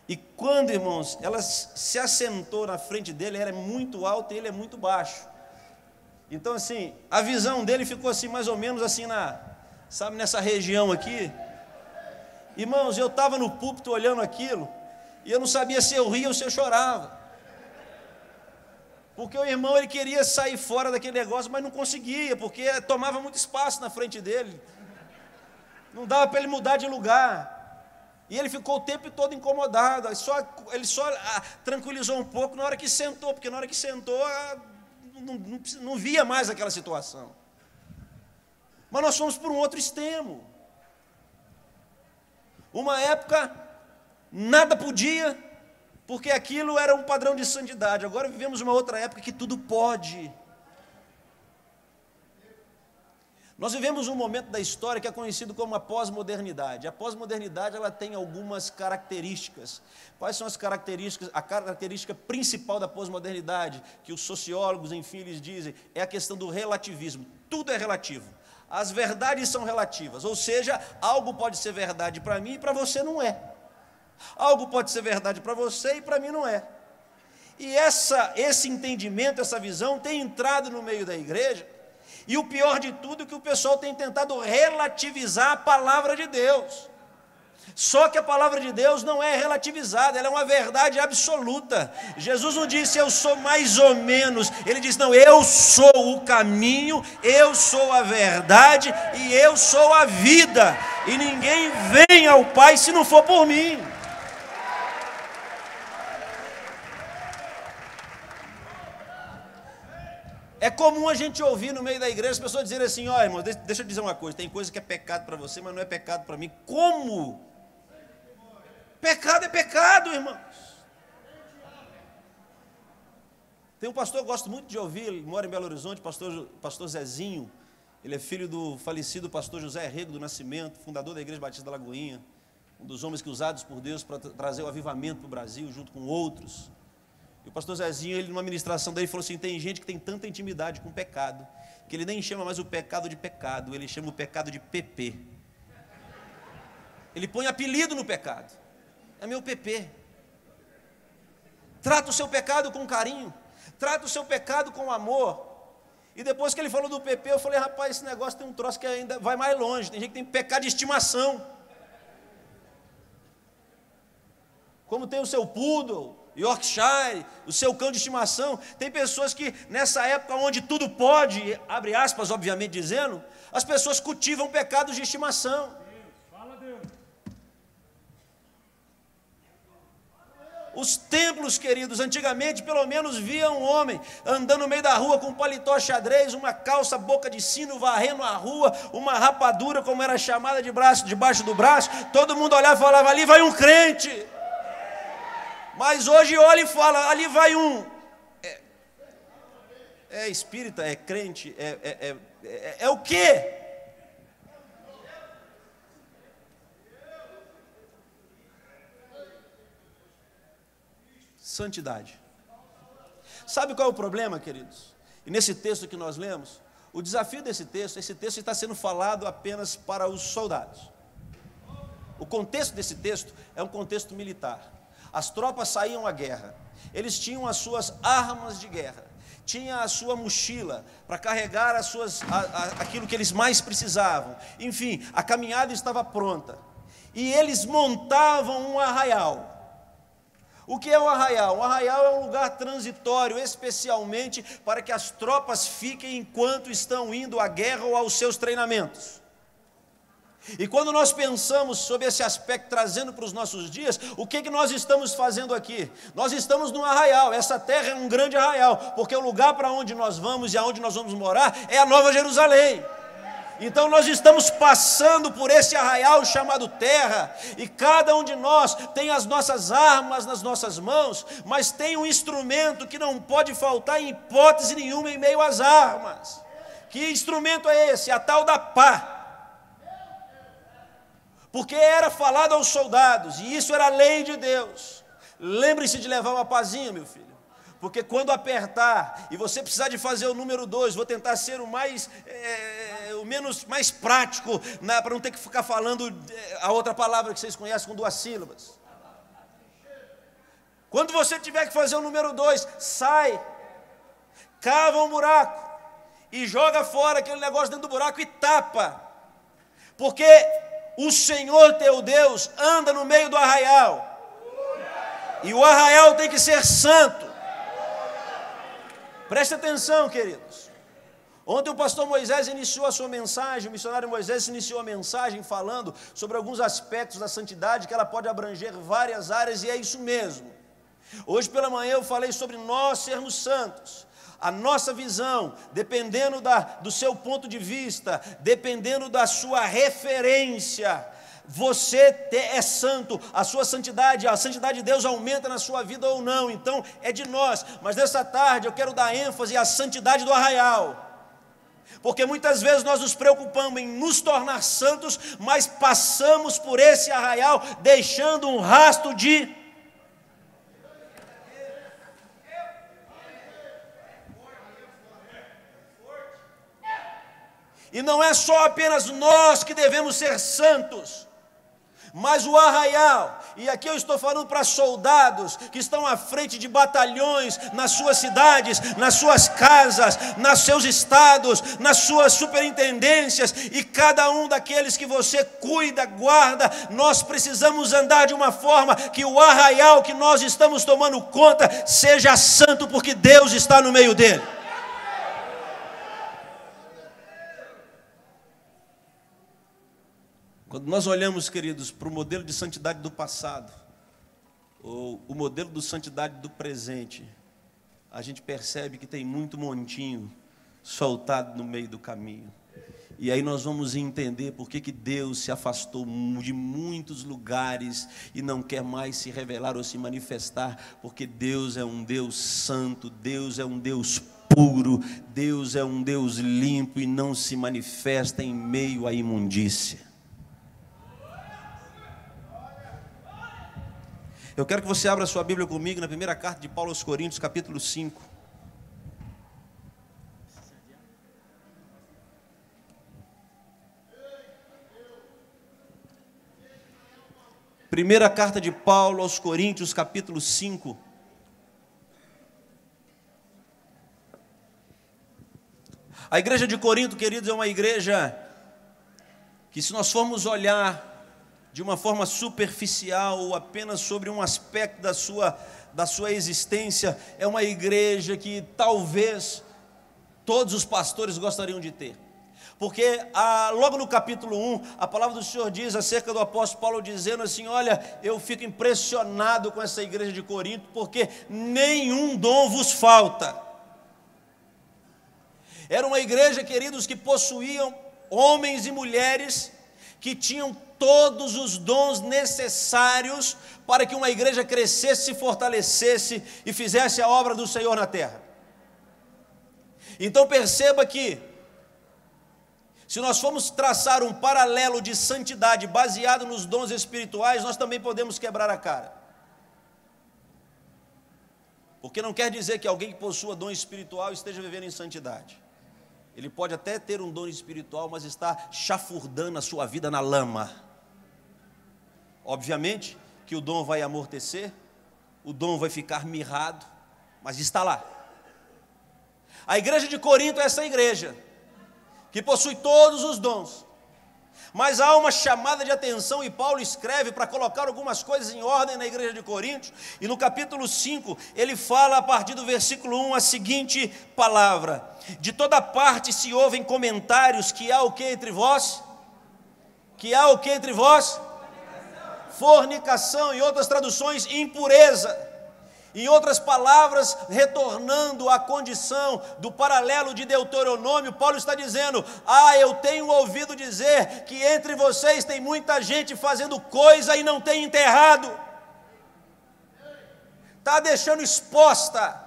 E quando, irmãos, ela se assentou na frente dele, ela é muito alta e ele é muito baixo. Então, assim, a visão dele ficou assim, mais ou menos assim, nessa região aqui. Irmãos, eu estava no púlpito olhando aquilo, e eu não sabia se eu ria ou se eu chorava. Porque o irmão, ele queria sair fora daquele negócio, mas não conseguia, porque tomava muito espaço na frente dele. Não dava para ele mudar de lugar. E ele ficou o tempo todo incomodado. Ele só tranquilizou um pouco na hora que sentou, porque na hora que sentou... Não via mais aquela situação. Mas nós fomos por um outro extremo. Uma época, nada podia, porque aquilo era um padrão de santidade. Agora vivemos uma outra época que tudo pode. Nós vivemos um momento da história que é conhecido como a pós-modernidade. A pós-modernidade, ela tem algumas características. Quais são as características? A característica principal da pós-modernidade, que os sociólogos, enfim, eles dizem, é a questão do relativismo. Tudo é relativo. As verdades são relativas, ou seja, algo pode ser verdade para mim e para você não é. Algo pode ser verdade para você e para mim não é. E esse entendimento, essa visão tem entrado no meio da igreja. E o pior de tudo é que o pessoal tem tentado relativizar a palavra de Deus. Só que a palavra de Deus não é relativizada, ela é uma verdade absoluta. Jesus não disse eu sou mais ou menos, ele disse não, eu sou o caminho, eu sou a verdade e eu sou a vida. E ninguém vem ao Pai se não for por mim. É comum a gente ouvir no meio da igreja as pessoas dizerem assim, ó, irmão, deixa eu dizer uma coisa, tem coisa que é pecado para você, mas não é pecado para mim. Como? Pecado é pecado, irmãos. Tem um pastor que eu gosto muito de ouvir, ele mora em Belo Horizonte, pastor Zezinho. Ele é filho do falecido pastor José Rego do Nascimento, fundador da Igreja Batista da Lagoinha, um dos homens que usados por Deus para trazer o avivamento para o Brasil, junto com outros. E o pastor Zezinho, ele numa ministração dele, falou assim, tem gente que tem tanta intimidade com o pecado, que ele nem chama mais o pecado de pecado, ele chama o pecado de PP. Ele põe apelido no pecado. É meu PP. Trata o seu pecado com carinho, trata o seu pecado com amor. E depois que ele falou do PP, eu falei, rapaz, esse negócio tem um troço que ainda vai mais longe, tem gente que tem pecado de estimação. Como tem o seu poodle, Yorkshire, o seu cão de estimação. Tem pessoas que nessa época onde tudo pode, abre aspas, obviamente dizendo, as pessoas cultivam pecados de estimação. Fala, Deus. Os templos, queridos, antigamente pelo menos via um homem andando no meio da rua com um paletó xadrez, uma calça boca de sino, varrendo a rua, uma rapadura, como era chamada, debaixo do braço. Todo mundo olhava e falava, ali vai um crente. Mas hoje olha e fala, ali vai um. É espírita, é crente, é o quê? Santidade. Sabe qual é o problema, queridos? E nesse texto que nós lemos, o desafio desse texto, esse texto está sendo falado apenas para os soldados. O contexto desse texto é um contexto militar. As tropas saíam à guerra, eles tinham as suas armas de guerra, tinha a sua mochila para carregar aquilo que eles mais precisavam. Enfim, a caminhada estava pronta. E eles montavam um arraial. O que é um arraial? Um arraial é um lugar transitório, especialmente para que as tropas fiquem enquanto estão indo à guerra ou aos seus treinamentos. E quando nós pensamos sobre esse aspecto, trazendo para os nossos dias, o que nós estamos fazendo aqui? Nós estamos num arraial, essa terra é um grande arraial, porque o lugar para onde nós vamos e aonde nós vamos morar é a Nova Jerusalém. Então nós estamos passando por esse arraial chamado terra, e cada um de nós tem as nossas armas nas nossas mãos, mas tem um instrumento que não pode faltar em hipótese nenhuma em meio às armas. Que instrumento é esse? A tal da pá. Porque era falado aos soldados, e isso era a lei de Deus. Lembre-se de levar uma pazinha, meu filho. Porque quando apertar, e você precisar de fazer o número 2, vou tentar ser mais prático, para não ter que ficar falando a outra palavra que vocês conhecem com 2 sílabas. Quando você tiver que fazer o número 2, sai, cava um buraco, e joga fora aquele negócio dentro do buraco e tapa. Porque o Senhor teu Deus anda no meio do arraial. E o arraial tem que ser santo. Preste atenção, queridos. Ontem o pastor Moisés iniciou a sua mensagem, o missionário Moisés iniciou a mensagem falando sobre alguns aspectos da santidade, que ela pode abranger várias áreas, e é isso mesmo. Hoje pela manhã eu falei sobre nós sermos santos. a nossa visão, dependendo do seu ponto de vista, dependendo da sua referência, você é santo, a sua santidade, a santidade de Deus aumenta na sua vida ou não, então é de nós. Mas nessa tarde eu quero dar ênfase à santidade do arraial, porque muitas vezes nós nos preocupamos em nos tornar santos, mas passamos por esse arraial deixando um rastro de... E não é só apenas nós que devemos ser santos, mas o arraial, e aqui eu estou falando para soldados que estão à frente de batalhões nas suas cidades, nas suas casas, nos seus estados, nas suas superintendências, e cada um daqueles que você cuida, guarda, nós precisamos andar de uma forma que o arraial que nós estamos tomando conta seja santo, porque Deus está no meio dele. Quando nós olhamos, queridos, para o modelo de santidade do passado, ou o modelo de santidade do presente, a gente percebe que tem muito montinho soltado no meio do caminho. E aí nós vamos entender por que Deus se afastou de muitos lugares e não quer mais se revelar ou se manifestar, porque Deus é um Deus santo, Deus é um Deus puro, Deus é um Deus limpo e não se manifesta em meio à imundícia. Eu quero que você abra sua Bíblia comigo na primeira carta de Paulo aos Coríntios, capítulo 5. Primeira carta de Paulo aos Coríntios, capítulo 5. A igreja de Corinto, queridos, é uma igreja que, se nós formos olhar de uma forma superficial ou apenas sobre um aspecto da sua existência, é uma igreja que talvez todos os pastores gostariam de ter. Porque logo no capítulo 1, a palavra do Senhor diz acerca do apóstolo Paulo, dizendo assim: olha, eu fico impressionado com essa igreja de Corinto, porque nenhum dom vos falta. Era uma igreja, queridos, que possuíam homens e mulheres que tinham todos os dons necessários para que uma igreja crescesse, se fortalecesse e fizesse a obra do Senhor na terra. Então perceba que, se nós formos traçar um paralelo de santidade baseado nos dons espirituais, nós também podemos quebrar a cara. Porque não quer dizer que alguém que possua dom espiritual esteja vivendo em santidade. Ele pode até ter um dom espiritual, mas está chafurdando a sua vida na lama. Obviamente que o dom vai amortecer, o dom vai ficar mirrado, mas está lá. A igreja de Corinto é essa igreja que possui todos os dons, mas há uma chamada de atenção, e Paulo escreve para colocar algumas coisas em ordem na igreja de Corinto, e no capítulo 5, ele fala a partir do versículo 1 a seguinte palavra: de toda parte se ouvem comentários que há o que entre vós? Que há o que entre vós? Fornicação, em outras traduções, impureza. Em outras palavras, retornando à condição do paralelo de Deuteronômio, Paulo está dizendo: eu tenho ouvido dizer que entre vocês tem muita gente fazendo coisa e não tem enterrado. Está deixando exposta,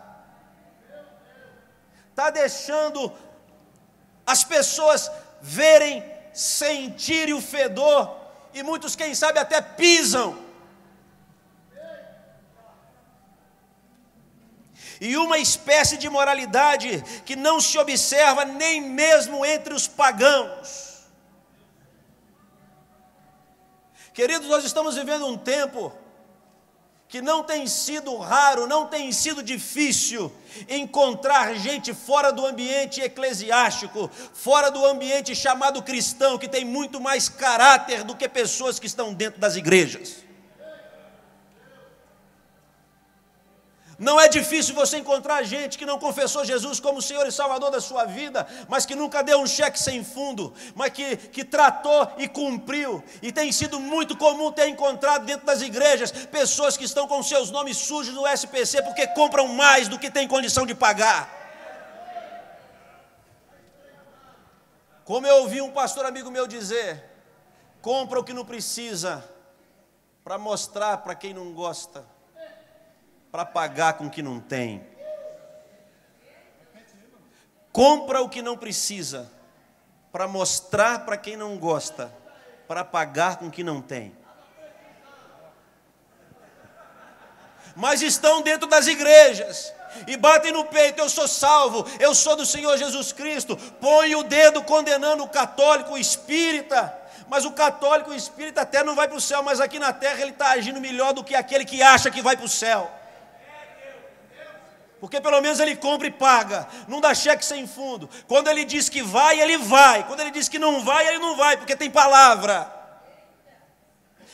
está deixando as pessoas verem, sentirem o fedor, e muitos, quem sabe, até pisam. E uma espécie de moralidade que não se observa nem mesmo entre os pagãos. Queridos, nós estamos vivendo um tempo que não tem sido raro, não tem sido difícil encontrar gente fora do ambiente eclesiástico, fora do ambiente chamado cristão, que tem muito mais caráter do que pessoas que estão dentro das igrejas. Não é difícil você encontrar gente que não confessou Jesus como Senhor e Salvador da sua vida, mas que nunca deu um cheque sem fundo, mas que tratou e cumpriu. E tem sido muito comum ter encontrado dentro das igrejas pessoas que estão com seus nomes sujos no SPC porque compram mais do que tem condição de pagar. Como eu ouvi um pastor amigo meu dizer, compra o que não precisa, para mostrar para quem não gosta, para pagar com o que não tem. Compra o que não precisa, para mostrar para quem não gosta, para pagar com o que não tem. Mas estão dentro das igrejas e batem no peito: eu sou salvo, eu sou do Senhor Jesus Cristo. Põe o dedo condenando o católico, o espírita. Mas o católico, o espírita até não vai para o céu, mas aqui na terra ele está agindo melhor do que aquele que acha que vai para o céu. Porque pelo menos ele compra e paga, não dá cheque sem fundo. Quando ele diz que vai, ele vai. Quando ele diz que não vai, ele não vai, porque tem palavra.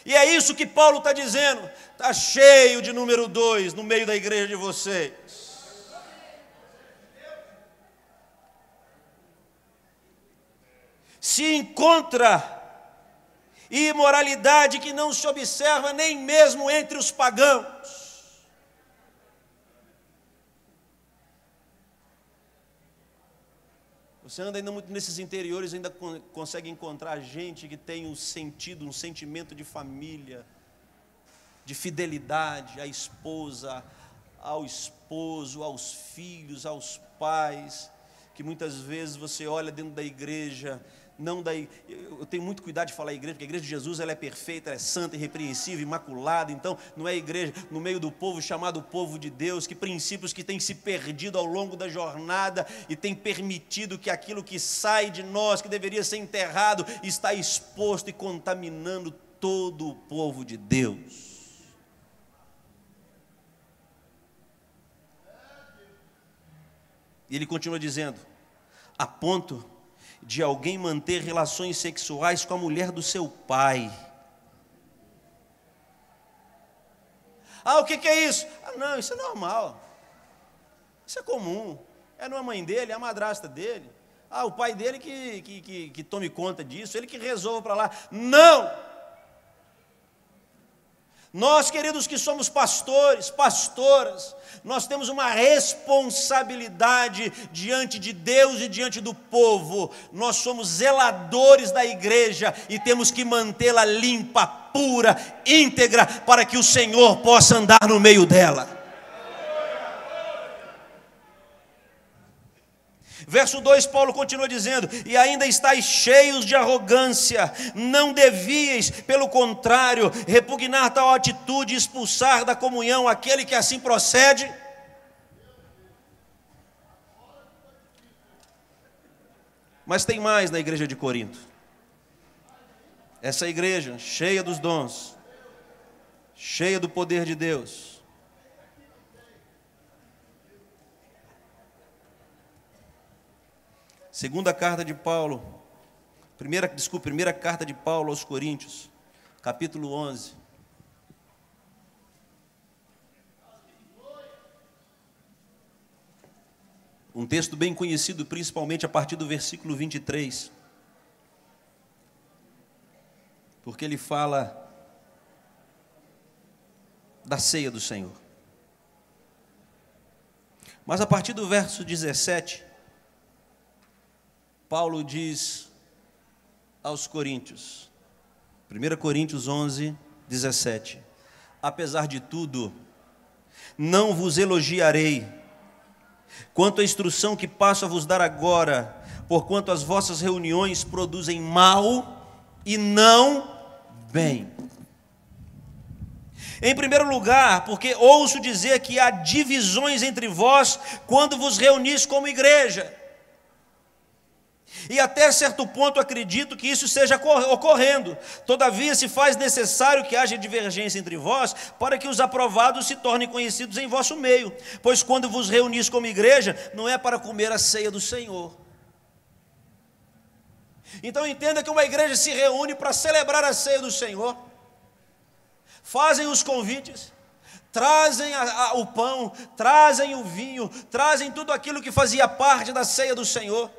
E é isso que Paulo está dizendo. Está cheio de número 2 no meio da igreja de vocês. Se encontra imoralidade que não se observa nem mesmo entre os pagãos. Você anda ainda muito nesses interiores, ainda consegue encontrar gente que tem um sentido, um sentimento de família, de fidelidade à esposa, ao esposo, aos filhos, aos pais, que muitas vezes você olha dentro da igreja, eu tenho muito cuidado de falar igreja, porque a igreja de Jesus ela é perfeita, ela é santa, irrepreensível, imaculada. Então não é igreja no meio do povo chamado povo de Deus, que princípios que têm se perdido ao longo da jornada e tem permitido que aquilo que sai de nós, que deveria ser enterrado, está exposto e contaminando todo o povo de Deus. E ele continua dizendo: a ponto de alguém manter relações sexuais com a mulher do seu pai. O que é isso? Não, isso é normal. Isso é comum. É não a mãe dele, é a madrasta dele. O pai dele que tome conta disso, ele que resolva para lá. Não! Nós, queridos que somos pastores, pastoras, nós temos uma responsabilidade diante de Deus e diante do povo. Nós somos zeladores da igreja e temos que mantê-la limpa, pura, íntegra, para que o Senhor possa andar no meio dela. Verso 2, Paulo continua dizendo: e ainda estáis cheios de arrogância, não devíeis, pelo contrário, repugnar tal atitude e expulsar da comunhão aquele que assim procede. Mas tem mais na igreja de Corinto. Essa igreja cheia dos dons, cheia do poder de Deus. Segunda carta de Paulo, primeira carta de Paulo aos Coríntios, capítulo 11. Um texto bem conhecido, principalmente a partir do versículo 23. Porque ele fala da ceia do Senhor. Mas a partir do verso 17, Paulo diz aos Coríntios, 1 Coríntios 11, 17: apesar de tudo, não vos elogiarei, quanto à instrução que passo a vos dar agora, porquanto as vossas reuniões produzem mal e não bem. Em primeiro lugar, porque ouço dizer que há divisões entre vós, quando vos reunis como igreja. E até certo ponto acredito que isso esteja ocorrendo. Todavia se faz necessário que haja divergência entre vós, para que os aprovados se tornem conhecidos em vosso meio. Pois quando vos reunis como igreja, não é para comer a ceia do Senhor. Então entenda que uma igreja se reúne para celebrar a ceia do Senhor. Fazem os convites, trazem o pão, trazem o vinho, trazem tudo aquilo que fazia parte da ceia do Senhor.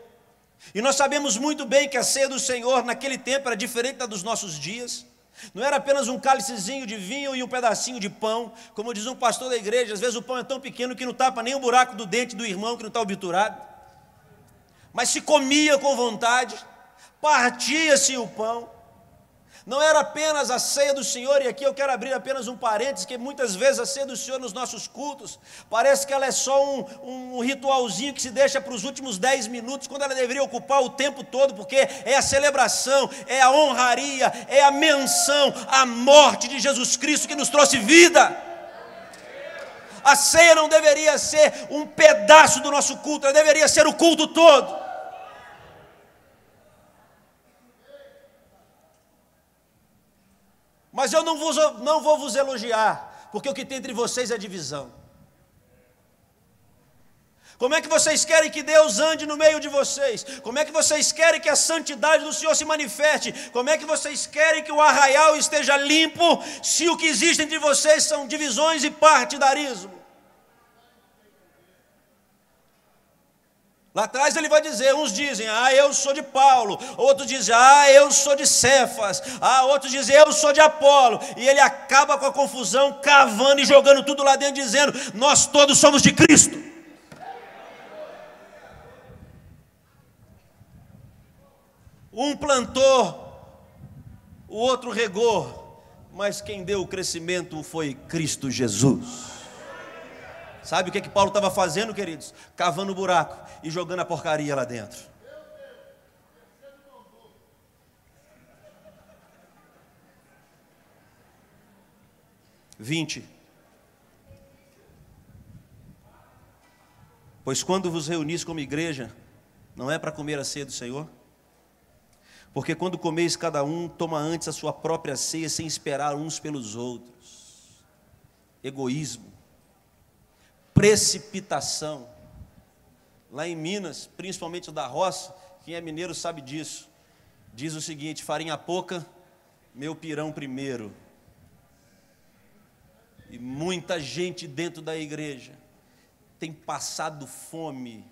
E nós sabemos muito bem que a ceia do Senhor naquele tempo era diferente da dos nossos dias. Não era apenas um cálicezinho de vinho e um pedacinho de pão. Como diz um pastor da igreja, às vezes o pão é tão pequeno que não tapa nem o buraco do dente do irmão que não está obturado. Mas se comia com vontade. partia-se o pão. Não era apenas a ceia do Senhor, e aqui eu quero abrir apenas um parênteses, que muitas vezes a ceia do Senhor nos nossos cultos, parece que ela é só um ritualzinho que se deixa para os últimos 10 minutos, quando ela deveria ocupar o tempo todo, porque é a celebração, é a honraria, é a menção à morte de Jesus Cristo que nos trouxe vida. A ceia não deveria ser um pedaço do nosso culto, ela deveria ser o culto todo. Mas eu não vou vos elogiar, porque o que tem entre vocês é divisão. Como é que vocês querem que Deus ande no meio de vocês? Como é que vocês querem que a santidade do Senhor se manifeste? Como é que vocês querem que o arraial esteja limpo, se o que existe entre vocês são divisões e partidarismo? Lá atrás ele vai dizer, uns dizem, eu sou de Paulo, outros dizem, eu sou de Cefas, outros dizem, eu sou de Apolo, e ele acaba com a confusão, cavando e jogando tudo lá dentro, dizendo, nós todos somos de Cristo. Um plantou, o outro regou, mas quem deu o crescimento foi Cristo Jesus. Sabe o que Paulo estava fazendo, queridos? Cavando o buraco e jogando a porcaria lá dentro. Pois quando vos reunis como igreja, não é para comer a ceia do Senhor? Porque quando comeis, cada um toma antes a sua própria ceia, sem esperar uns pelos outros. Egoísmo. Precipitação. Lá em Minas, principalmente da roça, quem é mineiro sabe disso. Diz o seguinte, farinha pouca, meu pirão primeiro. E muita gente dentro da igreja tem passado fome,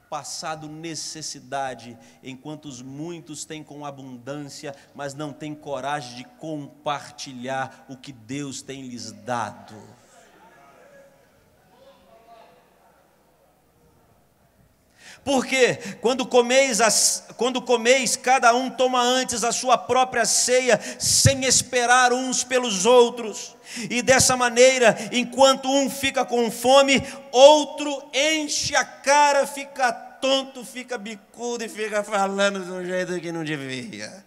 passado necessidade, enquanto os muitos têm com abundância, mas não têm coragem de compartilhar o que Deus tem lhes dado. Porque quando comeis, cada um toma antes a sua própria ceia, sem esperar uns pelos outros. E dessa maneira, enquanto um fica com fome, outro enche a cara, fica tonto, fica bicudo e fica falando de um jeito que não devia.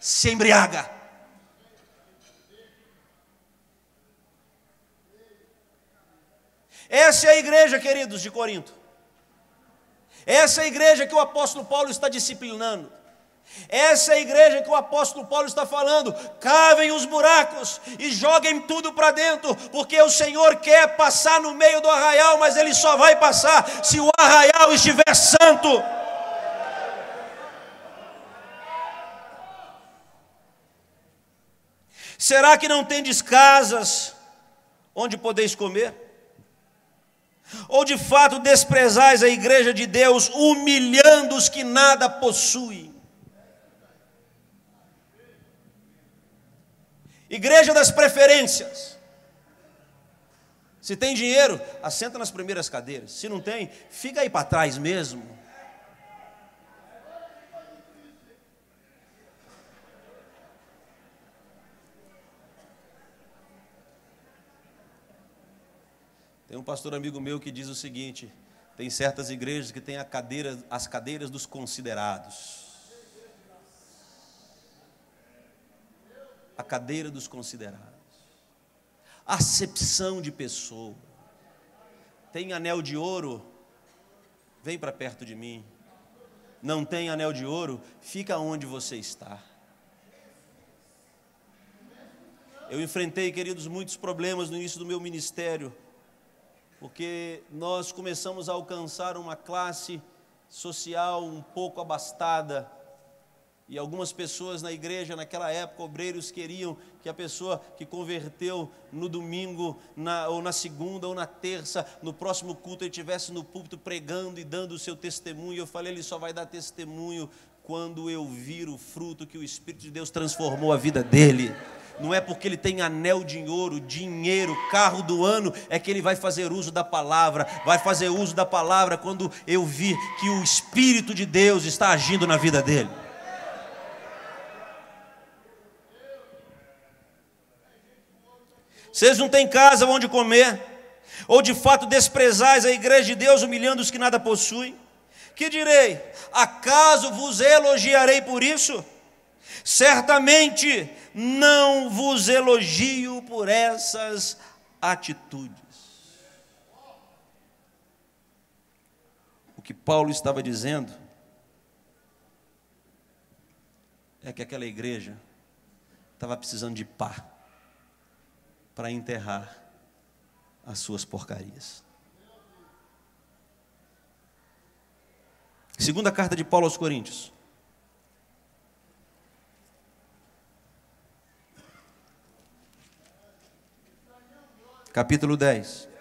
Se embriaga. Essa é a igreja, queridos, de Corinto. Essa é a igreja que o apóstolo Paulo está disciplinando. Essa é a igreja que o apóstolo Paulo está falando, cavem os buracos e joguem tudo para dentro, porque o Senhor quer passar no meio do arraial, mas Ele só vai passar se o arraial estiver santo. Será que não tendes casas onde podeis comer? Ou de fato desprezais a igreja de Deus, humilhando os que nada possuem? Igreja das preferências. Se tem dinheiro, assenta nas primeiras cadeiras. Se não tem, fica aí para trás mesmo. Tem um pastor amigo meu que diz o seguinte, tem certas igrejas que tem as cadeiras dos considerados. A cadeira dos considerados. Acepção de pessoa. Tem anel de ouro? Vem para perto de mim. Não tem anel de ouro? Fica onde você está. Eu enfrentei, queridos, muitos problemas no início do meu ministério, porque nós começamos a alcançar uma classe social um pouco abastada, e algumas pessoas na igreja, naquela época, obreiros, queriam que a pessoa que converteu no domingo, ou na segunda, ou na terça, no próximo culto, ele estivesse no púlpito pregando e dando o seu testemunho. Eu falei, ele só vai dar testemunho quando eu vir o fruto que o Espírito de Deus transformou a vida dele. Não é porque ele tem anel de ouro, dinheiro, carro do ano, é que ele vai fazer uso da palavra. Vai fazer uso da palavra quando eu vir que o Espírito de Deus está agindo na vida dele. Vocês não têm casa onde comer, ou de fato desprezais a igreja de Deus, humilhando os que nada possuem? Que direi? Acaso vos elogiarei por isso? Certamente não vos elogio por essas atitudes. O que Paulo estava dizendo é que aquela igreja estava precisando de pá para enterrar as suas porcarias. Segunda carta de Paulo aos Coríntios. Capítulo 10.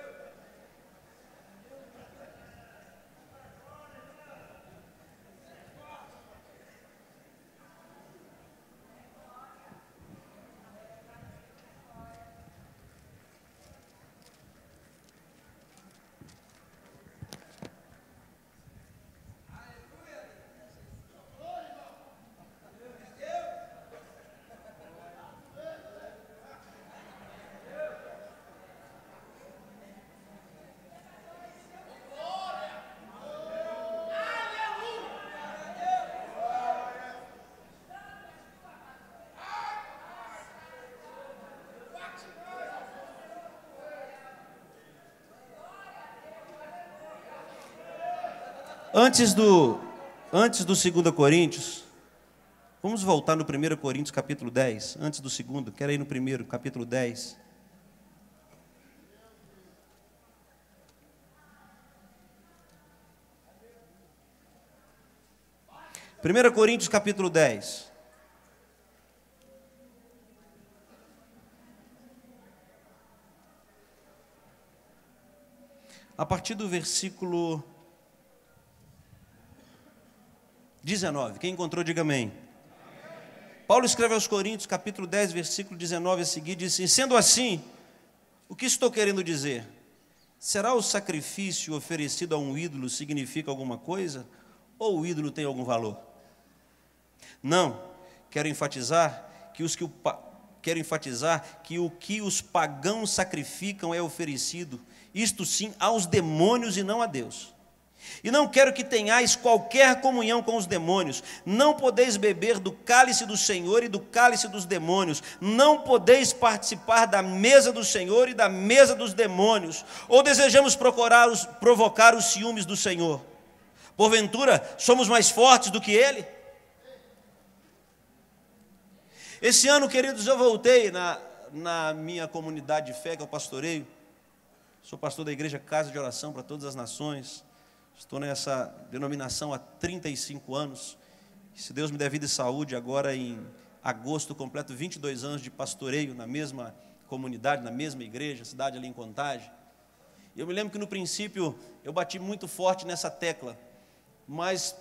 Antes do 2 Coríntios, vamos voltar no 1 Coríntios capítulo 10, antes do 2, quero ir no 1, capítulo 10. Primeira Coríntios capítulo 10. A partir do versículo 19, quem encontrou, diga amém. Paulo escreve aos Coríntios, capítulo 10, versículo 19 a seguir, diz assim: sendo assim, o que estou querendo dizer? Será o sacrifício oferecido a um ídolo significa alguma coisa? Ou o ídolo tem algum valor? Não, quero enfatizar que o que os pagãos sacrificam é oferecido, isto sim, aos demônios e não a Deus. E não quero que tenhais qualquer comunhão com os demônios. Não podeis beber do cálice do Senhor e do cálice dos demônios. Não podeis participar da mesa do Senhor e da mesa dos demônios. Ou desejamos provocar os ciúmes do Senhor? Porventura, somos mais fortes do que Ele? Esse ano, queridos, eu voltei na minha comunidade de fé, que eu pastoreio. Sou pastor da igreja Casa de Oração para Todas as Nações. Estou nessa denominação há 35 anos. Se Deus me der vida e saúde, agora em agosto completo 22 anos de pastoreio na mesma comunidade, na mesma igreja, cidade ali em Contagem. E eu me lembro que no princípio eu bati muito forte nessa tecla, mas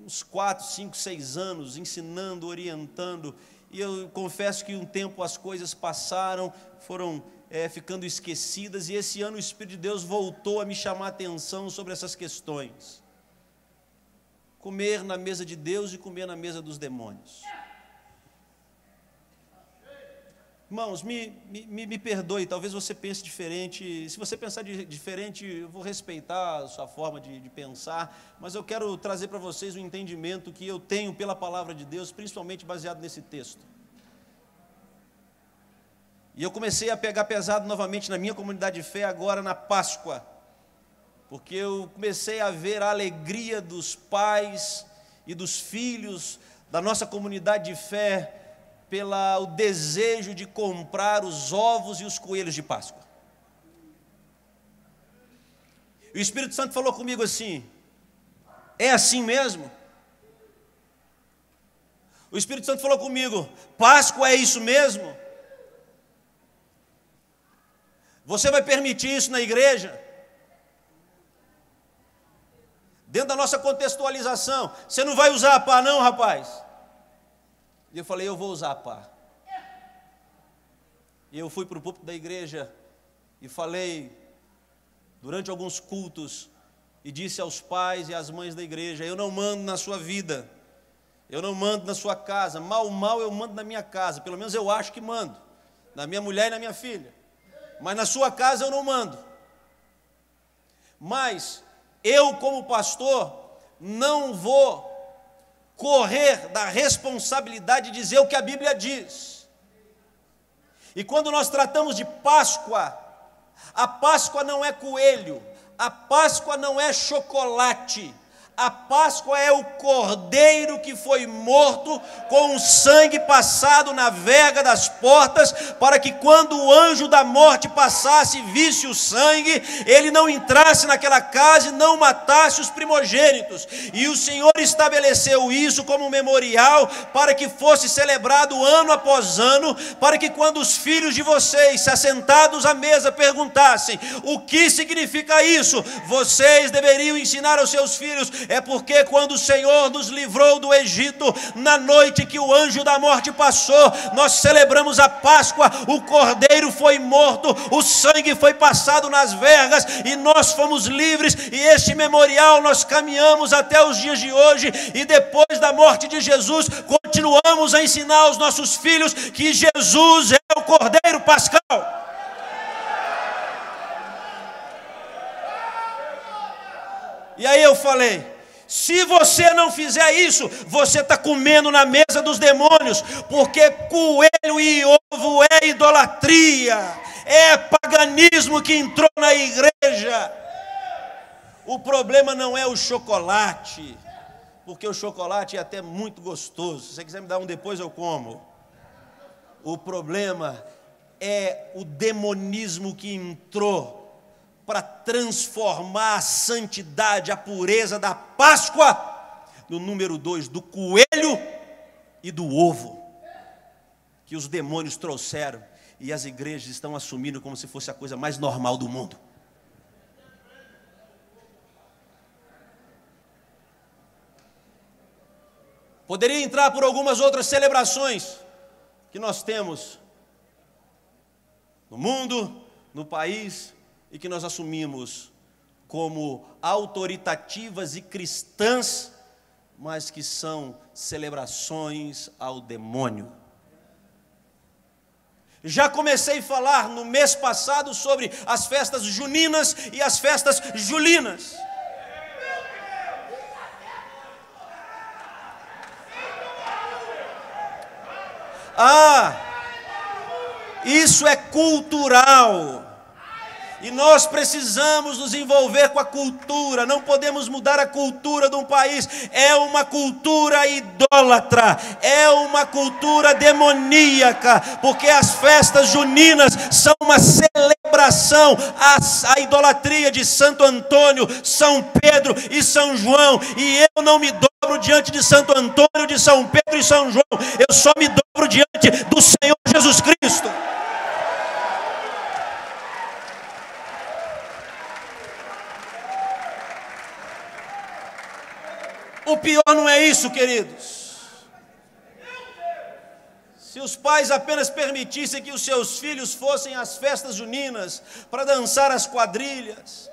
uns 4, 5, 6 anos ensinando, orientando, e eu confesso que um tempo as coisas passaram, foram ficando esquecidas, e esse ano o Espírito de Deus voltou a me chamar a atenção sobre essas questões. Comer na mesa de Deus e comer na mesa dos demônios. Irmãos, me perdoe, talvez você pense diferente. Se você pensar diferente, eu vou respeitar a sua forma de pensar, mas eu quero trazer para vocês o entendimento que eu tenho pela palavra de Deus, principalmente baseado nesse texto. E eu comecei a pegar pesado novamente na minha comunidade de fé agora na Páscoa, porque eu comecei a ver a alegria dos pais e dos filhos da nossa comunidade de fé pelo desejo de comprar os ovos e os coelhos de Páscoa. E o Espírito Santo falou comigo assim: é assim mesmo? O Espírito Santo falou comigo: Páscoa é isso mesmo? Você vai permitir isso na igreja? Dentro da nossa contextualização, você não vai usar a pá não, rapaz? E eu falei: eu vou usar a pá. E eu fui para o púlpito da igreja e falei durante alguns cultos e disse aos pais e às mães da igreja: eu não mando na sua vida, eu não mando na sua casa, mal eu mando na minha casa, pelo menos eu acho que mando, na minha mulher e na minha filha, mas na sua casa eu não mando. Mas eu, como pastor, não vou correr da responsabilidade de dizer o que a Bíblia diz. E quando nós tratamos de Páscoa, a Páscoa não é coelho, a Páscoa não é chocolate, a Páscoa é o cordeiro que foi morto com o sangue passado na verga das portas, para que quando o anjo da morte passasse e visse o sangue, ele não entrasse naquela casa e não matasse os primogênitos. E o Senhor estabeleceu isso como um memorial para que fosse celebrado ano após ano, para que quando os filhos de vocês, se assentados à mesa, perguntassem o que significa isso, vocês deveriam ensinar aos seus filhos: é porque quando o Senhor nos livrou do Egito, na noite que o anjo da morte passou, nós celebramos a Páscoa, o cordeiro foi morto, o sangue foi passado nas vergas e nós fomos livres, e este memorial nós caminhamos até os dias de hoje, e depois da morte de Jesus, continuamos a ensinar aos nossos filhos que Jesus é o cordeiro pascal. E aí eu falei: se você não fizer isso, você está comendo na mesa dos demônios, porque coelho e ovo é idolatria, é paganismo que entrou na igreja. O problema não é o chocolate, porque o chocolate é até muito gostoso, se você quiser me dar um depois eu como. O problema é o demonismo que entrou para transformar a santidade, a pureza da Páscoa no número 2, do coelho e do ovo, que os demônios trouxeram, e as igrejas estão assumindo como se fosse a coisa mais normal do mundo. Poderia entrar por algumas outras celebrações que nós temos no mundo, no país, e que nós assumimos como autoritativas e cristãs, mas que são celebrações ao demônio. Já comecei a falar no mês passado sobre as festas juninas e as festas julinas. Isso é cultural. E nós precisamos nos envolver com a cultura, não podemos mudar a cultura de um país. É uma cultura idólatra, é uma cultura demoníaca, porque as festas juninas são uma celebração à idolatria de Santo Antônio, São Pedro e São João. E eu não me dobro diante de Santo Antônio, de São Pedro e São João, eu só me dobro diante do Senhor Jesus Cristo. O pior não é isso, queridos. Se os pais apenas permitissem que os seus filhos fossem às festas juninas para dançar as quadrilhas,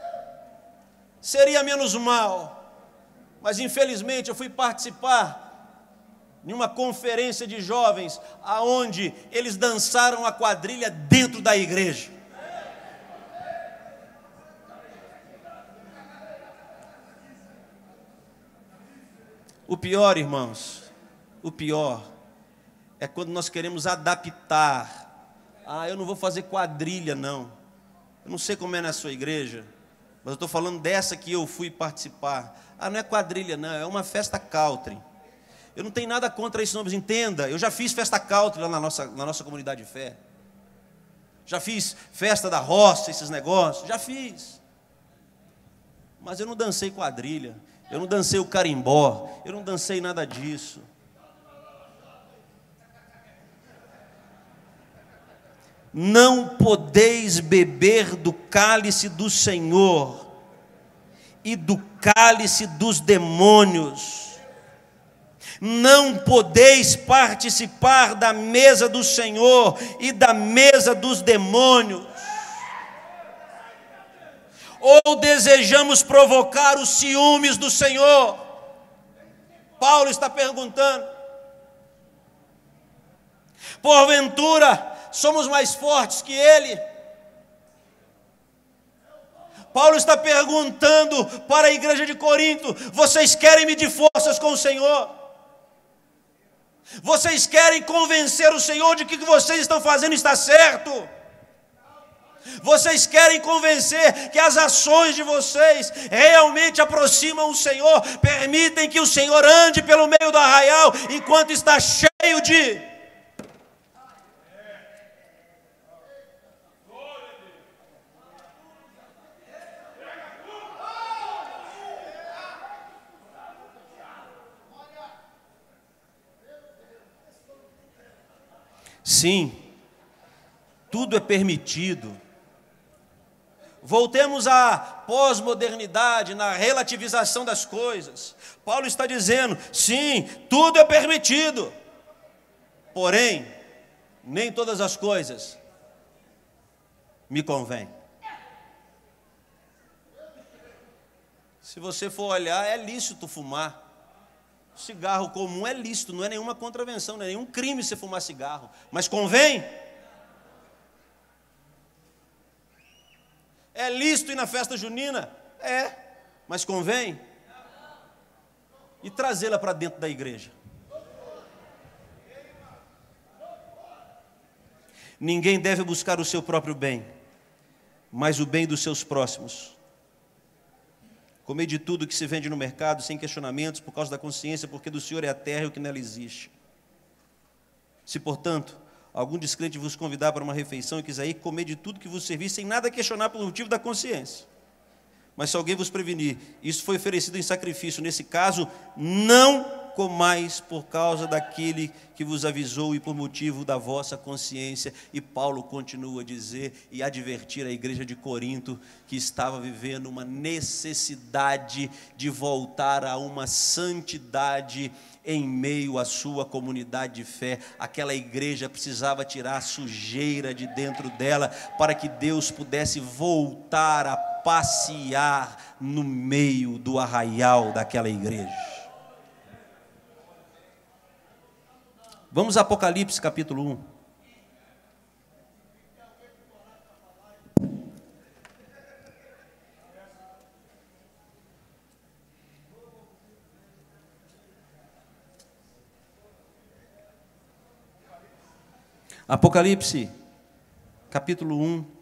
seria menos mal. Mas infelizmente eu fui participar de uma conferência de jovens, aonde eles dançaram a quadrilha dentro da igreja. O pior, irmãos, o pior é quando nós queremos adaptar. Eu não vou fazer quadrilha, não. Eu não sei como é na sua igreja, mas eu estou falando dessa que eu fui participar. Não é quadrilha, não, é uma festa country. Eu não tenho nada contra isso, não, mas entenda, eu já fiz festa country lá na nossa comunidade de fé. Já fiz festa da roça, esses negócios, já fiz. Mas eu não dancei quadrilha. Eu não dancei o carimbó, eu não dancei nada disso. Não podeis beber do cálice do Senhor e do cálice dos demônios. Não podeis participar da mesa do Senhor e da mesa dos demônios. Ou desejamos provocar os ciúmes do Senhor? Paulo está perguntando. Porventura, somos mais fortes que ele? Paulo está perguntando para a igreja de Corinto: vocês querem medir forças com o Senhor? Vocês querem convencer o Senhor de que o que vocês estão fazendo está certo? Vocês querem convencer que as ações de vocês realmente aproximam o Senhor, permitem que o Senhor ande pelo meio do arraial enquanto está cheio de... Sim, tudo é permitido. Voltemos à pós-modernidade, na relativização das coisas. Paulo está dizendo, sim, tudo é permitido. Porém, nem todas as coisas me convêm. Se você for olhar, é lícito fumar. Cigarro comum é lícito, não é nenhuma contravenção, não é nenhum crime você fumar cigarro. Mas convém? É lícito ir na festa junina? É, mas convém? E trazê-la para dentro da igreja. Ninguém deve buscar o seu próprio bem, mas o bem dos seus próximos. Comer de tudo que se vende no mercado, sem questionamentos, por causa da consciência, porque do Senhor é a terra e o que nela existe. Se, portanto, algum descrente vos convidar para uma refeição e quiser ir comer de tudo que vos servir, sem nada questionar pelo motivo da consciência. Mas se alguém vos prevenir, isso foi oferecido em sacrifício, nesse caso, não comais por causa daquele que vos avisou e por motivo da vossa consciência. E Paulo continua a dizer e advertir a igreja de Corinto que estava vivendo uma necessidade de voltar a uma santidade em meio à sua comunidade de fé. Aquela igreja precisava tirar a sujeira de dentro dela para que Deus pudesse voltar a passear no meio do arraial daquela igreja. Vamos a Apocalipse capítulo 1. Apocalipse capítulo 1.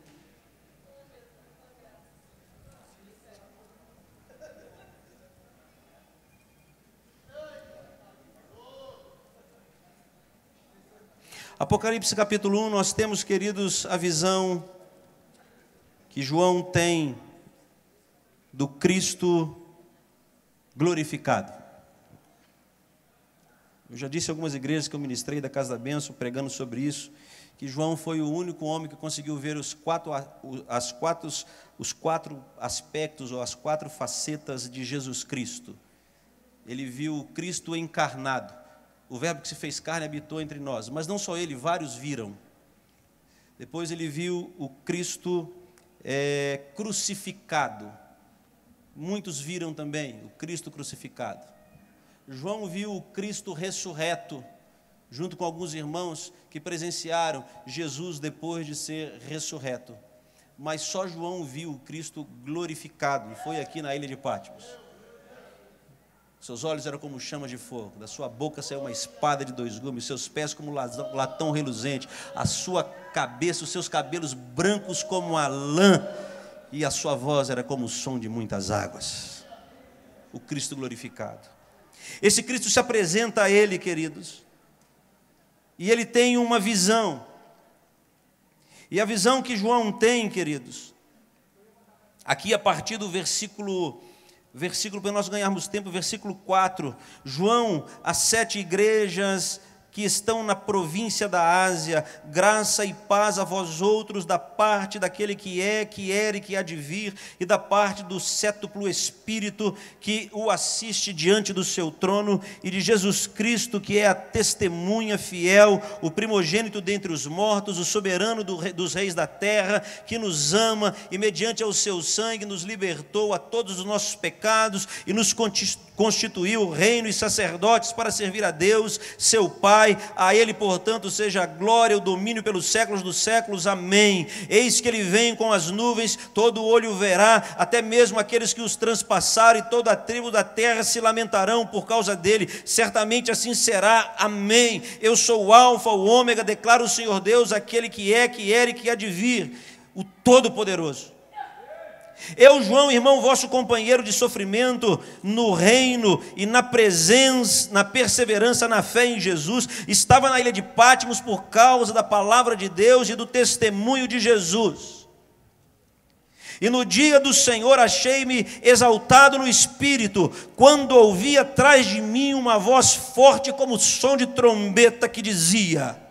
Apocalipse capítulo 1, nós temos, queridos, a visão que João tem do Cristo glorificado. Eu já disse em algumas igrejas que eu ministrei da Casa da Bênção, pregando sobre isso, que João foi o único homem que conseguiu ver os quatro aspectos ou as quatro facetas de Jesus Cristo. Ele viu o Cristo encarnado. O verbo que se fez carne habitou entre nós, mas não só ele, vários viram. Depois ele viu o Cristo crucificado. Muitos viram também o Cristo crucificado. João viu o Cristo ressurreto, junto com alguns irmãos que presenciaram Jesus depois de ser ressurreto. Mas só João viu o Cristo glorificado, e foi aqui na ilha de Patmos. Seus olhos eram como chama de fogo, da sua boca saiu uma espada de 2 gumes, seus pés como latão reluzente, a sua cabeça, os seus cabelos brancos como a lã, e a sua voz era como o som de muitas águas. O Cristo glorificado. Esse Cristo se apresenta a ele, queridos, e ele tem uma visão. E a visão que João tem, queridos, aqui a partir do versículo para nós ganharmos tempo, versículo 4, João, as 7 igrejas que estão na província da Ásia, graça e paz a vós outros, da parte daquele que é, que era e que há de vir, e da parte do sétuplo Espírito que o assiste diante do seu trono, e de Jesus Cristo, que é a testemunha fiel, o primogênito dentre os mortos, o soberano dos reis da terra, que nos ama e mediante ao seu sangue nos libertou a todos os nossos pecados e nos constituiu reino e sacerdotes para servir a Deus, seu Pai. A ele, portanto, seja a glória, o domínio pelos séculos dos séculos. Amém. Eis que ele vem com as nuvens, todo olho verá, até mesmo aqueles que os transpassaram, e toda a tribo da terra se lamentarão por causa dele. Certamente assim será. Amém. Eu sou o Alfa, o Ômega, declara o Senhor Deus, aquele que é, que era e que há de vir, o Todo-Poderoso. Eu, João, irmão vosso, companheiro de sofrimento no reino e na presença, na perseverança na fé em Jesus, estava na ilha de Patmos por causa da palavra de Deus e do testemunho de Jesus. E no dia do Senhor achei-me exaltado no Espírito, quando ouvi atrás de mim uma voz forte como som de trombeta que dizia: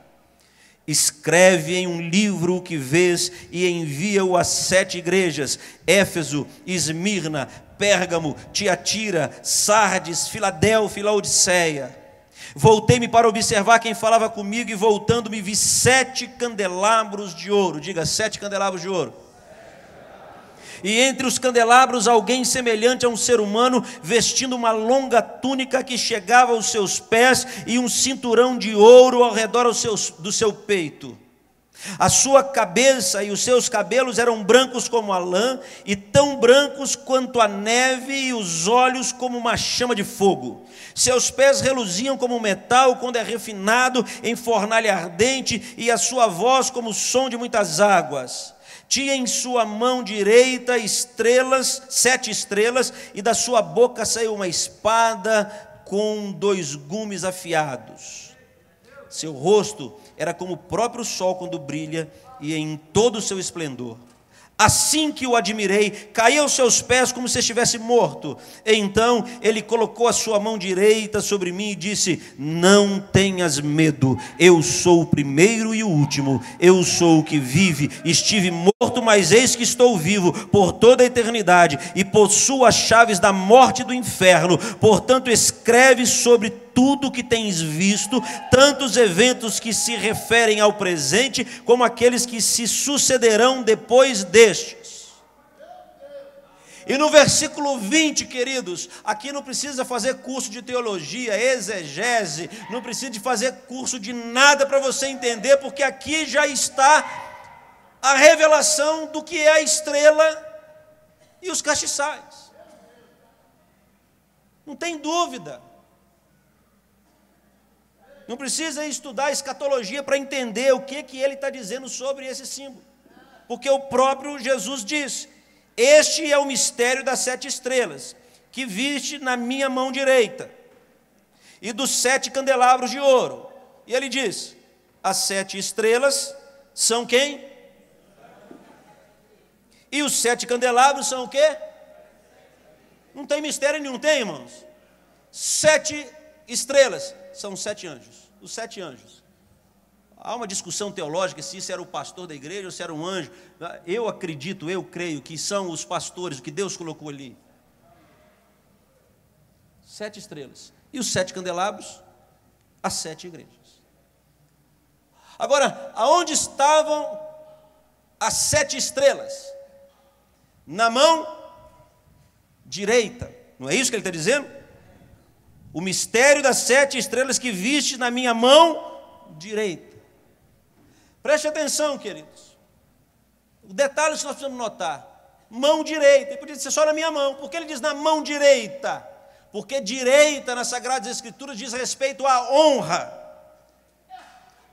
escreve em um livro o que vês e envia-o às 7 igrejas: Éfeso, Esmirna, Pérgamo, Tiatira, Sardes, Filadélfia e Laodiceia. Voltei-me para observar quem falava comigo, e voltando-me vi 7 candelabros de ouro. Diga, 7 candelabros de ouro. E entre os candelabros alguém semelhante a um ser humano, vestindo uma longa túnica que chegava aos seus pés, e um cinturão de ouro ao redor do seu peito. A sua cabeça e os seus cabelos eram brancos como a lã, e tão brancos quanto a neve, e os olhos como uma chama de fogo. Seus pés reluziam como metal quando é refinado em fornalha ardente, e a sua voz como o som de muitas águas. Tinha em sua mão direita 7 estrelas, e da sua boca saiu uma espada com 2 gumes afiados. Seu rosto era como o próprio sol quando brilha, e em todo o seu esplendor. Assim que o admirei, caí aos seus pés como se estivesse morto. Então ele colocou a sua mão direita sobre mim e disse: não tenhas medo, eu sou o primeiro e o último, eu sou o que vive. Estive morto, mas eis que estou vivo por toda a eternidade, e possuo as chaves da morte e do inferno. Portanto, escreve sobre tudo o que tens visto, tanto os eventos que se referem ao presente, como aqueles que se sucederão depois destes. E no versículo 20, queridos, aqui não precisa fazer curso de teologia, exegese, não precisa de fazer curso de nada para você entender, porque aqui já está a revelação do que é a estrela e os castiçais. Não tem dúvida. Não precisa estudar escatologia para entender o que ele está dizendo sobre esse símbolo. Porque o próprio Jesus diz: este é o mistério das 7 estrelas, que viste na minha mão direita, e dos 7 candelabros de ouro. E ele diz: as 7 estrelas são quem? E os 7 candelabros são o quê? Não tem mistério nenhum, tem, irmãos? 7 estrelas são 7 anjos, os 7 anjos. Há uma discussão teológica se isso era o pastor da igreja ou se era um anjo. Eu acredito, eu creio que são os pastores, que Deus colocou ali. 7 estrelas. E os 7 candelabros, as 7 igrejas. Agora, aonde estavam as 7 estrelas? Na mão direita. Não é isso que ele está dizendo? O mistério das 7 estrelas que viste na minha mão direita. Preste atenção, queridos. O detalhe que nós precisamos notar: mão direita. Ele podia dizer só na minha mão. Por que ele diz na mão direita? Porque direita nas Sagradas Escrituras diz respeito à honra.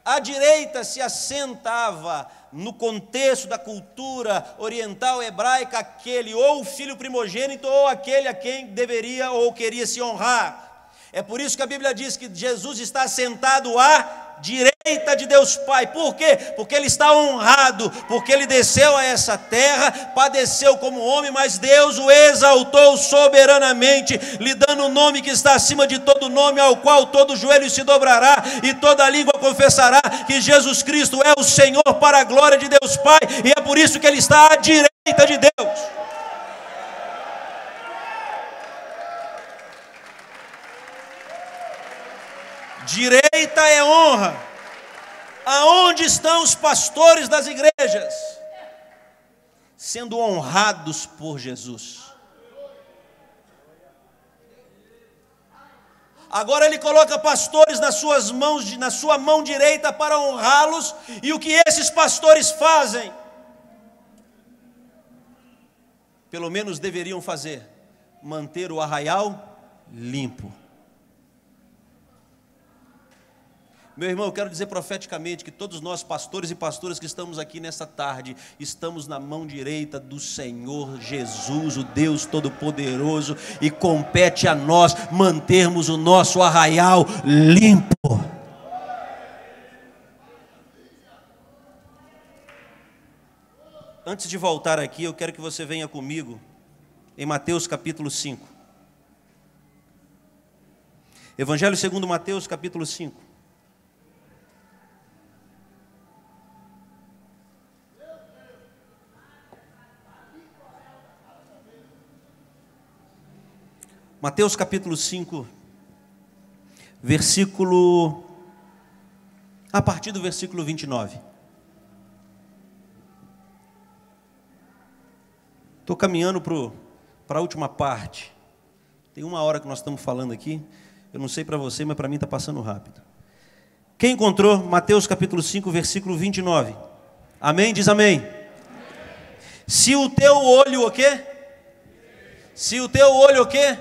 A direita se assentava no contexto da cultura oriental hebraica aquele ou o filho primogênito ou aquele a quem deveria ou queria se honrar. É por isso que a Bíblia diz que Jesus está sentado à direita direita de Deus Pai. Por quê? Porque ele está honrado, porque ele desceu a essa terra, padeceu como homem, mas Deus o exaltou soberanamente, lhe dando um nome que está acima de todo nome, ao qual todo joelho se dobrará e toda língua confessará que Jesus Cristo é o Senhor, para a glória de Deus Pai, e é por isso que ele está à direita de Deus. Direita é honra. Aonde estão os pastores das igrejas? Sendo honrados por Jesus. Agora ele coloca pastores nas suas mãos, na sua mão direita para honrá-los. E o que esses pastores fazem? Pelo menos deveriam fazer: manter o arraial limpo. Meu irmão, eu quero dizer profeticamente que todos nós, pastores e pastoras que estamos aqui nessa tarde, estamos na mão direita do Senhor Jesus, o Deus Todo-Poderoso, e compete a nós mantermos o nosso arraial limpo. Antes de voltar aqui, eu quero que você venha comigo em Mateus capítulo 5. Evangelho segundo Mateus capítulo 5. Mateus capítulo 5, a partir do versículo 29. Estou caminhando para a última parte. Tem 1 hora que nós estamos falando aqui. Eu não sei para você, mas para mim está passando rápido. Quem encontrou? Mateus capítulo 5, versículo 29. Amém? Diz amém. Amém. Se o teu olho o quê? Se o teu olho o quê?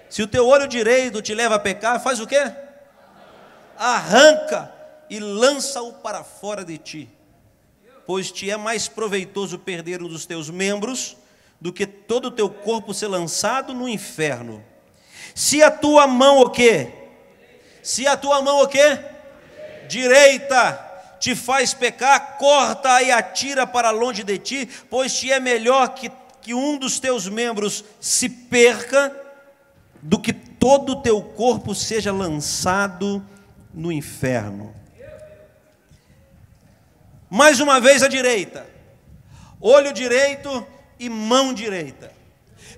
Se o teu olho direito te leva a pecar, faz o quê? Arranca e lança-o para fora de ti, pois te é mais proveitoso perder um dos teus membros do que todo o teu corpo ser lançado no inferno. Se a tua mão o quê? Se a tua mão o quê? Direita te faz pecar, corta e atira para longe de ti, pois te é melhor que um dos teus membros se perca do que todo o teu corpo seja lançado no inferno. Mais uma vez a direita, olho direito e mão direita.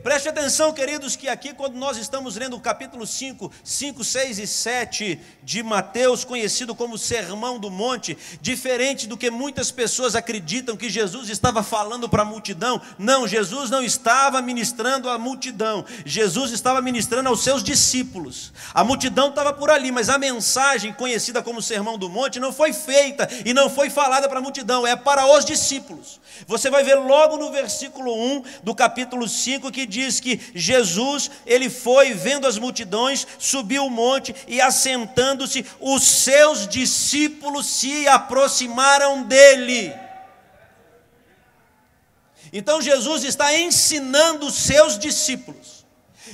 Preste atenção, queridos, que aqui quando nós estamos lendo o capítulo 5, 6 e 7 de Mateus, conhecido como Sermão do Monte, diferente do que muitas pessoas acreditam que Jesus estava falando para a multidão. Não, Jesus não estava ministrando à multidão, Jesus estava ministrando aos seus discípulos. A multidão estava por ali, mas a mensagem conhecida como Sermão do Monte não foi feita e não foi falada para a multidão, é para os discípulos. Você vai ver logo no versículo 1 do capítulo 5 que diz que Jesus, ele foi vendo as multidões, subiu o monte e assentando-se, os seus discípulos se aproximaram dele. Então Jesus está ensinando os seus discípulos.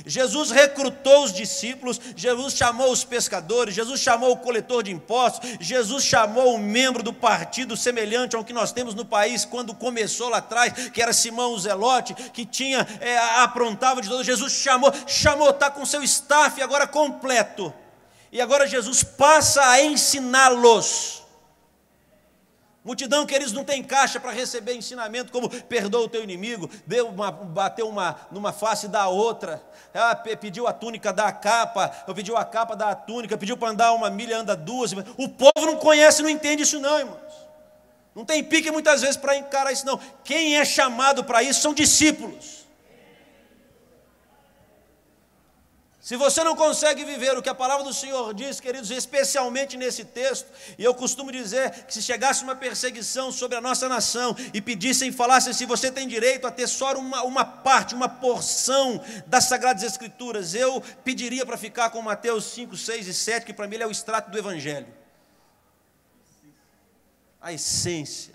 Jesus recrutou os discípulos, Jesus chamou os pescadores, Jesus chamou o coletor de impostos, Jesus chamou um membro do partido semelhante ao que nós temos no país quando começou lá atrás, que era Simão o Zelote, que aprontava de todo. Jesus chamou, está com seu staff agora completo, e agora Jesus passa a ensiná-los. Multidão, queridos, não tem caixa para receber ensinamento como perdoa o teu inimigo, bateu numa face, dá outra, pediu a túnica, dá a capa, pediu a capa, dá a túnica, pediu para andar 1 milha, anda 2. O povo não conhece, não entende isso não, irmãos. Não tem pique muitas vezes para encarar isso não. Quem é chamado para isso são discípulos. Se você não consegue viver o que a palavra do Senhor diz, queridos, especialmente nesse texto, e eu costumo dizer que se chegasse uma perseguição sobre a nossa nação e pedissem, falassem se você tem direito a ter só uma parte, uma porção das Sagradas Escrituras, eu pediria para ficar com Mateus 5, 6 e 7, que para mim ele é o extrato do Evangelho. A essência.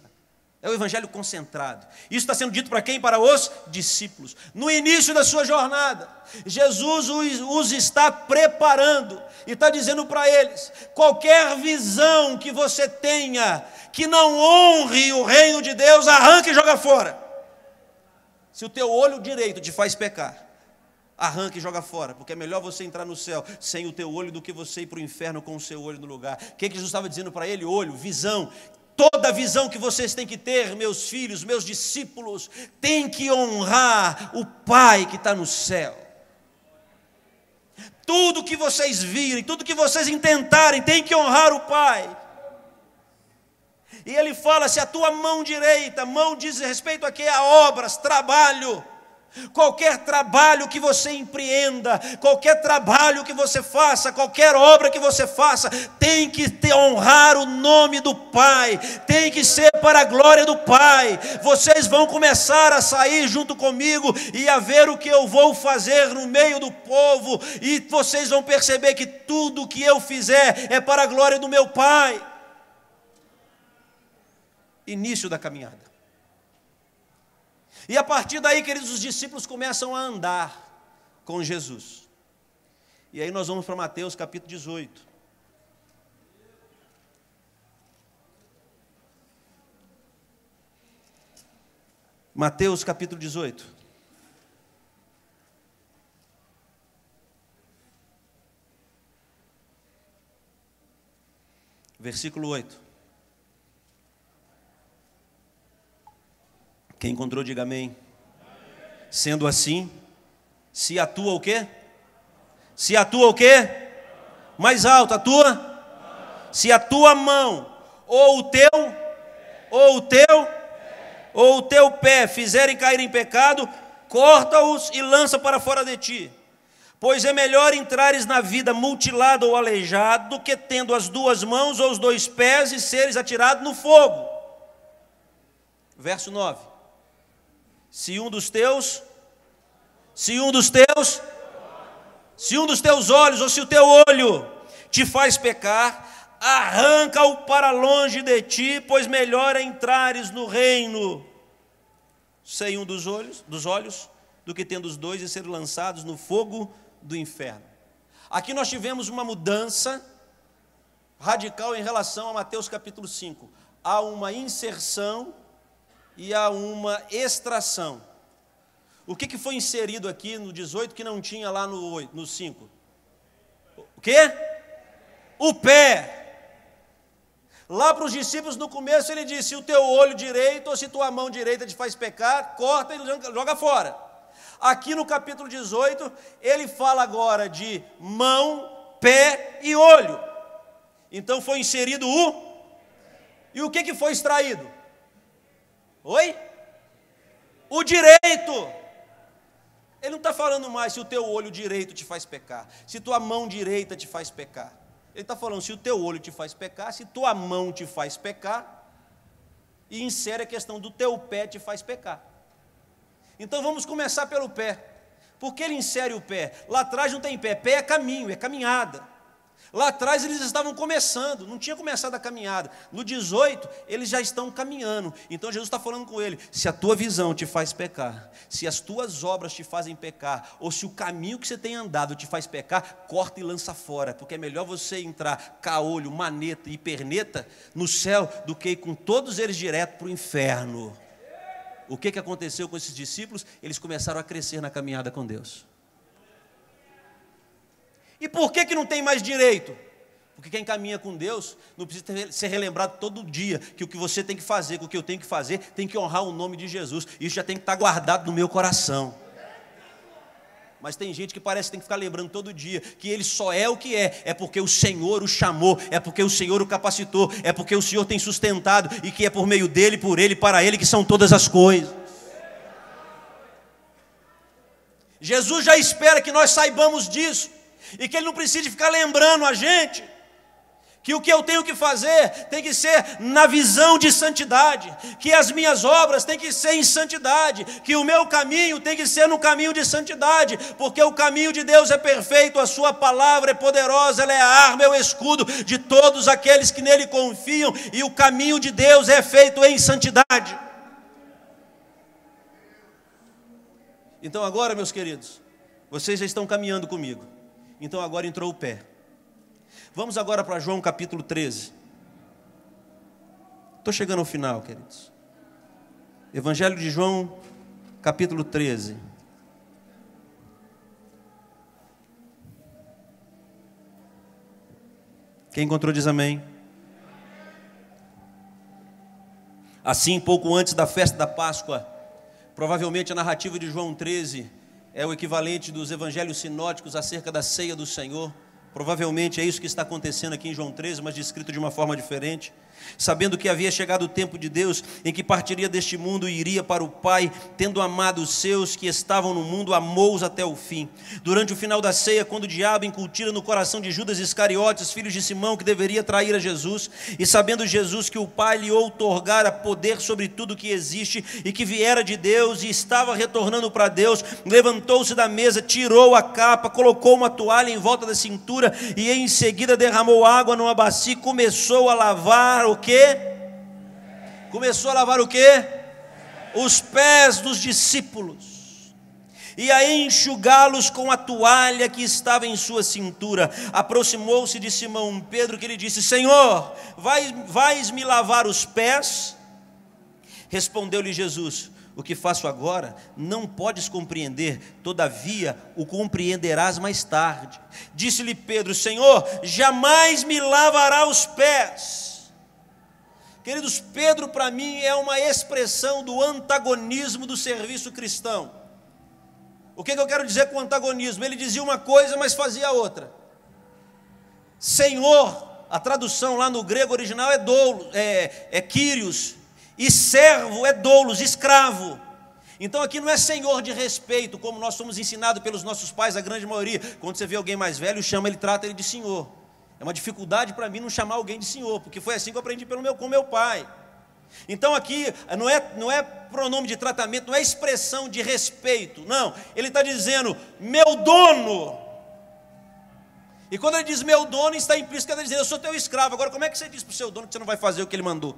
É o evangelho concentrado. Isso está sendo dito para quem? Para os discípulos. No início da sua jornada, Jesus os está preparando e está dizendo para eles: qualquer visão que você tenha que não honre o reino de Deus, arranca e joga fora. Se o teu olho direito te faz pecar, arranca e joga fora, porque é melhor você entrar no céu sem o teu olho do que você ir para o inferno com o seu olho no lugar. O que Jesus estava dizendo para ele? Olho, visão. Toda a visão que vocês têm que ter, meus filhos, meus discípulos, tem que honrar o Pai que está no céu. Tudo que vocês virem, tudo que vocês intentarem, tem que honrar o Pai. E ele fala: se a tua mão direita, mão diz respeito a quê? A obras, trabalho. Qualquer trabalho que você empreenda, qualquer trabalho que você faça, qualquer obra que você faça, tem que honrar o nome do Pai, tem que ser para a glória do Pai. Vocês vão começar a sair junto comigo e a ver o que eu vou fazer no meio do povo, e vocês vão perceber que tudo que eu fizer é para a glória do meu Pai. Início da caminhada. E a partir daí, queridos, os discípulos começam a andar com Jesus. E aí nós vamos para Mateus capítulo 18. Mateus capítulo 18. Versículo 8. Quem encontrou, diga amém. Sendo assim, se atua o quê? Se atua o quê? Mais alto, atua? Se a tua mão, ou o teu pé fizerem cair em pecado, corta-os e lança para fora de ti. Pois é melhor entrares na vida mutilado ou aleijado, do que tendo as duas mãos ou os dois pés e seres atirado no fogo. Verso 9. Se um dos teus olhos, ou se o teu olho te faz pecar, arranca-o para longe de ti, pois melhor é entrares no reino sem um dos olhos, do que tendo os dois e ser lançados no fogo do inferno. Aqui nós tivemos uma mudança radical em relação a Mateus capítulo 5. Há uma inserção e há uma extração. O que foi inserido aqui no 18 que não tinha lá no 5? O quê? O pé. Lá para os discípulos no começo ele disse: se o teu olho direito ou se tua mão direita te faz pecar, corta e joga fora. Aqui no capítulo 18 ele fala agora de mão, pé e olho. Então foi inserido e o que foi extraído? Oi? O direito. Ele não está falando mais se o teu olho direito te faz pecar, se tua mão direita te faz pecar. Ele está falando se o teu olho te faz pecar, se tua mão te faz pecar, e insere a questão do teu pé te faz pecar. Então vamos começar pelo pé. Por que ele insere o pé? Lá atrás não tem pé, pé é caminho, é caminhada. Lá atrás eles estavam começando, não tinha começado a caminhada. No 18, eles já estão caminhando. Então Jesus está falando com ele: se a tua visão te faz pecar, se as tuas obras te fazem pecar, ou se o caminho que você tem andado te faz pecar, corta e lança fora. Porque é melhor você entrar caolho, maneta e perneta no céu, do que ir com todos eles direto para o inferno. O que aconteceu com esses discípulos? Eles começaram a crescer na caminhada com Deus. E por que não tem mais direito? Porque quem caminha com Deus não precisa ser relembrado todo dia que o que você tem que fazer, que o que eu tenho que fazer, tem que honrar o nome de Jesus. Isso já tem que estar guardado no meu coração. Mas tem gente que parece que tem que ficar lembrando todo dia que ele só é o que é porque o Senhor o chamou, é porque o Senhor o capacitou, é porque o Senhor tem sustentado, e que é por meio dele, por ele, para ele que são todas as coisas. Jesus já espera que nós saibamos disso, e que ele não precise ficar lembrando a gente Que o que eu tenho que fazer tem que ser na visão de santidade, que as minhas obras têm que ser em santidade, que o meu caminho tem que ser no caminho de santidade, porque o caminho de Deus é perfeito, a sua palavra é poderosa, ela é a arma, é o escudo de todos aqueles que nele confiam, e o caminho de Deus é feito em santidade. Então agora, meus queridos, vocês já estão caminhando comigo, então agora entrou o pé. Vamos agora para João capítulo 13. Estou chegando ao final, queridos. Evangelho de João, capítulo 13. Quem encontrou diz amém. Assim, pouco antes da festa da Páscoa, provavelmente a narrativa de João 13 é o equivalente dos evangelhos sinóticos acerca da ceia do Senhor. Provavelmente é isso que está acontecendo aqui em João 13, mas descrito de uma forma diferente. Sabendo que havia chegado o tempo de Deus, em que partiria deste mundo e iria para o Pai, tendo amado os seus que estavam no mundo, amou-os até o fim. Durante o final da ceia, quando o diabo incutira no coração de Judas Iscariotes, filho de Simão, que deveria trair a Jesus, e sabendo Jesus que o Pai lhe outorgara poder sobre tudo que existe, e que viera de Deus, e estava retornando para Deus, levantou-se da mesa, tirou a capa, colocou uma toalha em volta da cintura, e em seguida derramou água numa bacia, e começou a lavar o quê? Começou a lavar o quê? Os pés dos discípulos, e a enxugá-los com a toalha que estava em sua cintura. Aproximou-se de Simão Pedro, que lhe disse: Senhor, vais me lavar os pés? Respondeu-lhe Jesus: o que faço agora não podes compreender, todavia o compreenderás mais tarde. Disse-lhe Pedro: Senhor, jamais me lavará os pés. Queridos, Pedro para mim é uma expressão do antagonismo do serviço cristão. O que eu quero dizer com antagonismo? Ele dizia uma coisa, mas fazia outra. Senhor, a tradução lá no grego original é doulos, é Kyrios, e servo é doulos, escravo. Então aqui não é senhor de respeito, como nós somos ensinados pelos nossos pais, a grande maioria. Quando você vê alguém mais velho, trata ele de senhor. É uma dificuldade para mim não chamar alguém de senhor, porque foi assim que eu aprendi com meu pai. Então aqui não é pronome de tratamento, não é expressão de respeito, não. Ele está dizendo, meu dono. E quando ele diz meu dono, está implícito que ele está dizendo, eu sou teu escravo. Agora como é que você diz para o seu dono que você não vai fazer o que ele mandou?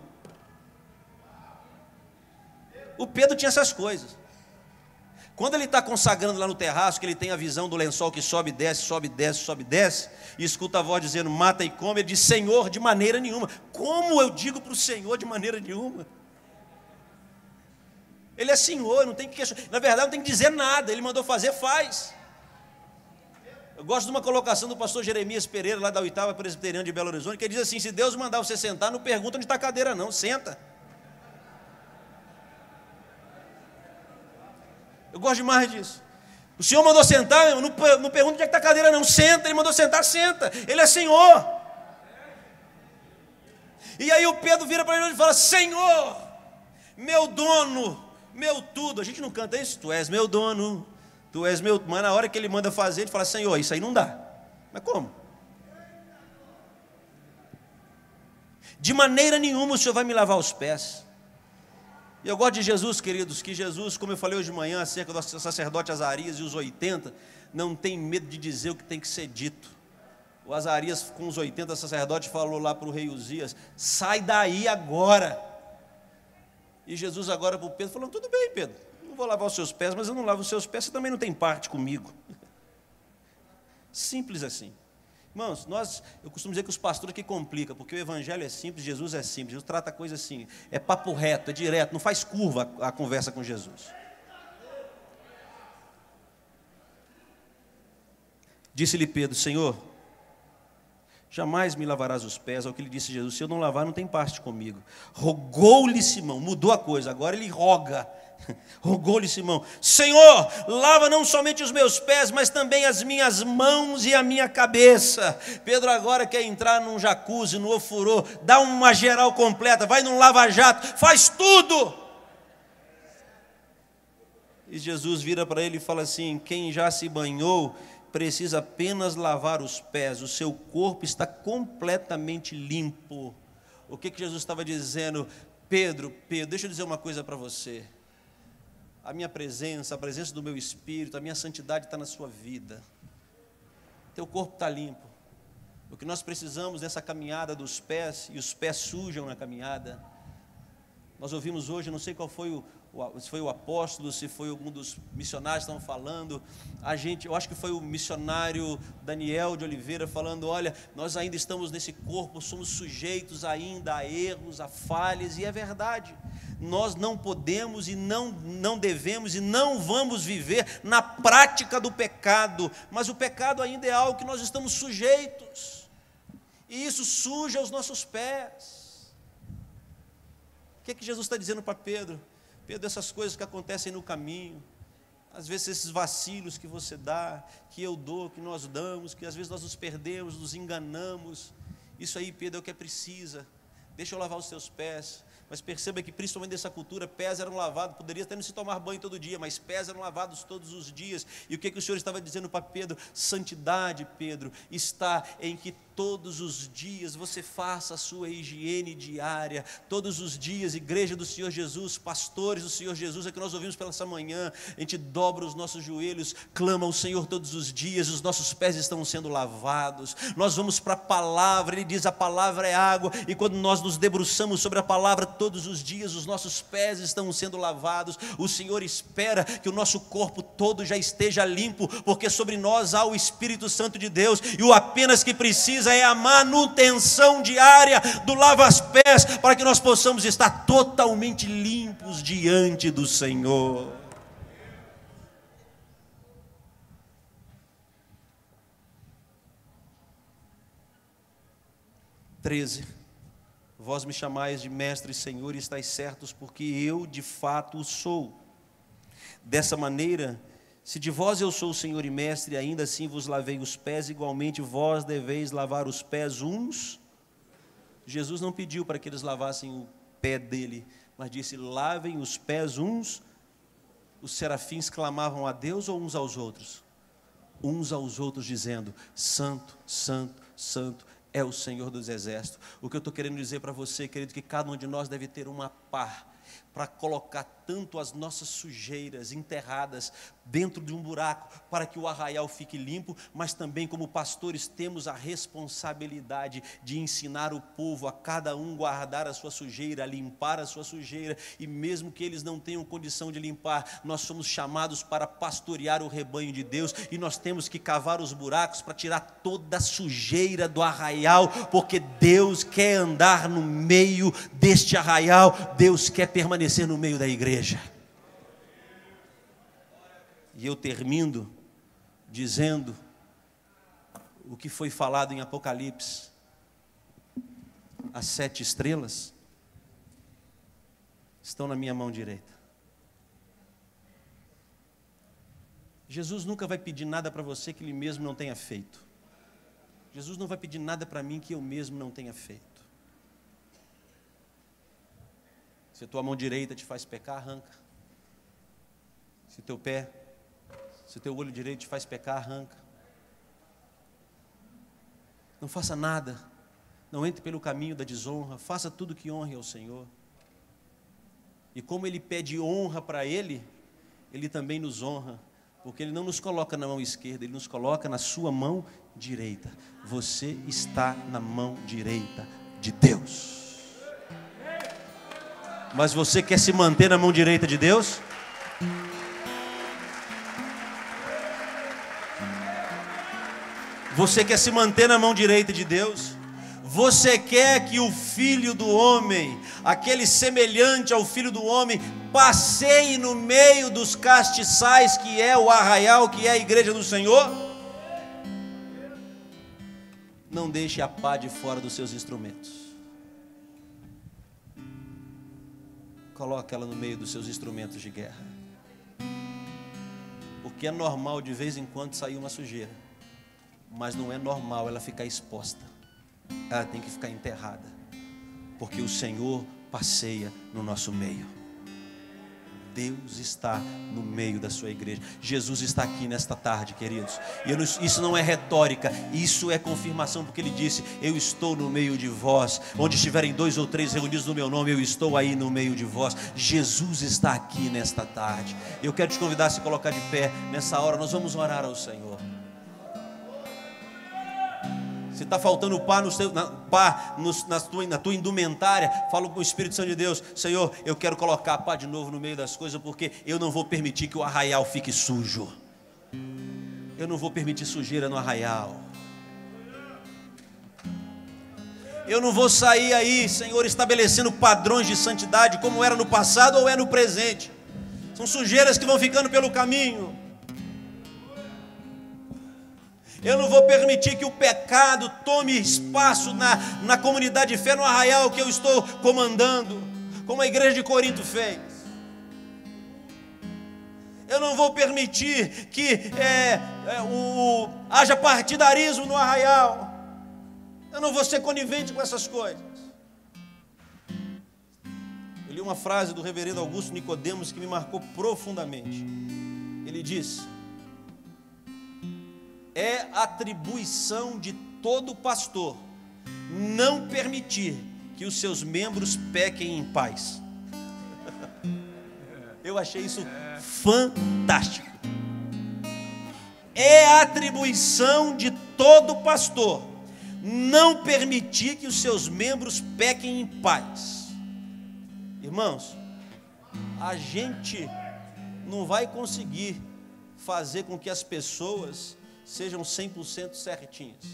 O Pedro tinha essas coisas. Quando ele está consagrando lá no terraço, que ele tem a visão do lençol que sobe e desce, sobe e desce, sobe e desce, e escuta a voz dizendo, mata e come, ele diz, Senhor, de maneira nenhuma. Como eu digo para o Senhor de maneira nenhuma? Ele é Senhor, não tem que questionar. Na verdade, não tem que dizer nada, ele mandou fazer, faz. Eu gosto de uma colocação do pastor Jeremias Pereira, lá da 8ª Presbiteriana de Belo Horizonte, que ele diz assim, se Deus mandar você sentar, não pergunta onde está a cadeira não, senta. Eu gosto demais disso. O Senhor mandou sentar, não pergunta onde é que está a cadeira não, senta, Ele mandou sentar, senta, Ele é Senhor. E aí o Pedro vira para ele e fala, Senhor, meu dono, meu tudo. A gente não canta isso, tu és meu dono, tu és meu... Mas na hora que ele manda fazer, ele fala, Senhor, isso aí não dá. Mas como? De maneira nenhuma o Senhor vai me lavar os pés. E eu gosto de Jesus, queridos, que Jesus, como eu falei hoje de manhã, acerca do sacerdote Azarias e os 80, não tem medo de dizer o que tem que ser dito. O Azarias, com os 80 sacerdotes, falou lá para o rei Uzias, sai daí agora. E Jesus agora para o Pedro, falando, tudo bem, Pedro, não vou lavar os seus pés, mas eu não lavo os seus pés, você também não tem parte comigo. Simples assim. Irmãos, eu costumo dizer que os pastores que complicam, porque o evangelho é simples, Jesus é simples, Jesus trata a coisa assim, é papo reto, é direto, não faz curva a conversa com Jesus. Disse-lhe Pedro, Senhor, jamais me lavarás os pés, ao que lhe disse Jesus, se eu não lavar não tem parte comigo. Rogou-lhe Simão, mudou a coisa, agora ele roga. Rogou-lhe Simão, Senhor, lava não somente os meus pés, mas também as minhas mãos e a minha cabeça. Pedro agora quer entrar num jacuzzi, no ofurô, dá uma geral completa, vai num lava-jato, faz tudo. E Jesus vira para ele e fala assim, quem já se banhou, precisa apenas lavar os pés, o seu corpo está completamente limpo. O que Jesus estava dizendo? Pedro, deixa eu dizer uma coisa para você. A minha presença, a presença do meu Espírito, a minha santidade está na sua vida. Teu corpo está limpo. O que nós precisamos nessa caminhada dos pés, e os pés sujam na caminhada. Nós ouvimos hoje, não sei qual foi se foi o apóstolo, se foi algum dos missionários que estavam falando, eu acho que foi o missionário Daniel de Oliveira falando, olha, nós ainda estamos nesse corpo, somos sujeitos ainda a erros, a falhas, e é verdade, nós não podemos e não devemos e não vamos viver na prática do pecado, mas o pecado ainda é algo que nós estamos sujeitos, e isso suja os nossos pés. O que Jesus está dizendo para Pedro? Pedro, essas coisas que acontecem no caminho, às vezes esses vacilos que você dá, que eu dou, que nós damos, que às vezes nós nos perdemos, nos enganamos, isso aí, Pedro, é o que precisa. Deixa eu lavar os seus pés. Mas perceba que principalmente nessa cultura, pés eram lavados, poderia até não se tomar banho todo dia, mas pés eram lavados todos os dias. E o que o Senhor estava dizendo para Pedro? Santidade, Pedro, está em que todos os dias você faça a sua higiene diária, todos os dias, igreja do Senhor Jesus, pastores do Senhor Jesus, é que nós ouvimos pela essa manhã, a gente dobra os nossos joelhos, clama ao Senhor todos os dias, os nossos pés estão sendo lavados, nós vamos para a palavra, Ele diz a palavra é água, e quando nós nos debruçamos sobre a palavra todos os dias, os nossos pés estão sendo lavados, o Senhor espera que o nosso corpo todo já esteja limpo, porque sobre nós há o Espírito Santo de Deus, e o apenas que precisa é a manutenção diária do lava-pés, para que nós possamos estar totalmente limpos diante do Senhor. Vós me chamais de mestre e Senhor, e estáis certos, porque eu de fato o sou. Dessa maneira, se de vós eu sou o Senhor e mestre, ainda assim vos lavei os pés, igualmente vós deveis lavar os pés uns. Jesus não pediu para que eles lavassem o pé dele, mas disse, lavem os pés uns. Os serafins clamavam a Deus ou uns aos outros? Uns aos outros dizendo, santo, santo, santo é o Senhor dos exércitos. O que eu estou querendo dizer para você, querido, que cada um de nós deve ter uma pá para colocar tanto as nossas sujeiras enterradas dentro de um buraco, para que o arraial fique limpo, mas também como pastores temos a responsabilidade de ensinar o povo a cada um guardar a sua sujeira, a limpar a sua sujeira, e mesmo que eles não tenham condição de limpar, nós somos chamados para pastorear o rebanho de Deus, e nós temos que cavar os buracos para tirar toda a sujeira do arraial, porque Deus quer andar no meio deste arraial, Deus quer permanecer no meio da igreja. E eu termino dizendo o que foi falado em Apocalipse, as 7 estrelas estão na minha mão direita. Jesus nunca vai pedir nada para você que Ele mesmo não tenha feito. Jesus não vai pedir nada para mim que eu mesmo não tenha feito. Se a tua mão direita te faz pecar, arranca. Se o teu olho direito te faz pecar, arranca. Não faça nada, não entre pelo caminho da desonra, faça tudo que honre ao Senhor. E como Ele pede honra para Ele, Ele também nos honra, porque Ele não nos coloca na mão esquerda, Ele nos coloca na sua mão direita. Você está na mão direita de Deus. Mas você quer se manter na mão direita de Deus? Você quer se manter na mão direita de Deus? Você quer que o Filho do Homem, aquele semelhante ao Filho do Homem, passeie no meio dos castiçais, que é o arraial, que é a igreja do Senhor? Não deixe a pá de fora dos seus instrumentos. Coloque ela no meio dos seus instrumentos de guerra. Porque é normal de vez em quando sair uma sujeira, mas não é normal ela ficar exposta. Ela tem que ficar enterrada, porque o Senhor passeia no nosso meio. Deus está no meio da sua igreja. Jesus está aqui nesta tarde, queridos. E isso não é retórica, isso é confirmação, porque Ele disse: eu estou no meio de vós. Onde estiverem 2 ou 3 reunidos no meu nome, eu estou aí no meio de vós. Jesus está aqui nesta tarde. Eu quero te convidar a se colocar de pé nessa hora. Nós vamos orar ao Senhor. Se está faltando pá, na tua indumentária, fala com o Espírito Santo de Deus: Senhor, eu quero colocar pá de novo no meio das coisas, porque eu não vou permitir que o arraial fique sujo. Eu não vou permitir sujeira no arraial. Eu não vou sair aí, Senhor, estabelecendo padrões de santidade como era no passado ou é no presente. São sujeiras que vão ficando pelo caminho. Eu não vou permitir que o pecado tome espaço na comunidade de fé, no arraial que eu estou comandando, como a igreja de Corinto fez. Eu não vou permitir que haja partidarismo no arraial. Eu não vou ser conivente com essas coisas. Eu li uma frase do reverendo Augusto Nicodemos que me marcou profundamente. Ele disse: é atribuição de todo pastor não permitir que os seus membros pequem em paz. Eu achei isso fantástico. É atribuição de todo pastor não permitir que os seus membros pequem em paz. Irmãos, a gente não vai conseguir fazer com que as pessoas sejam 100% certinhas,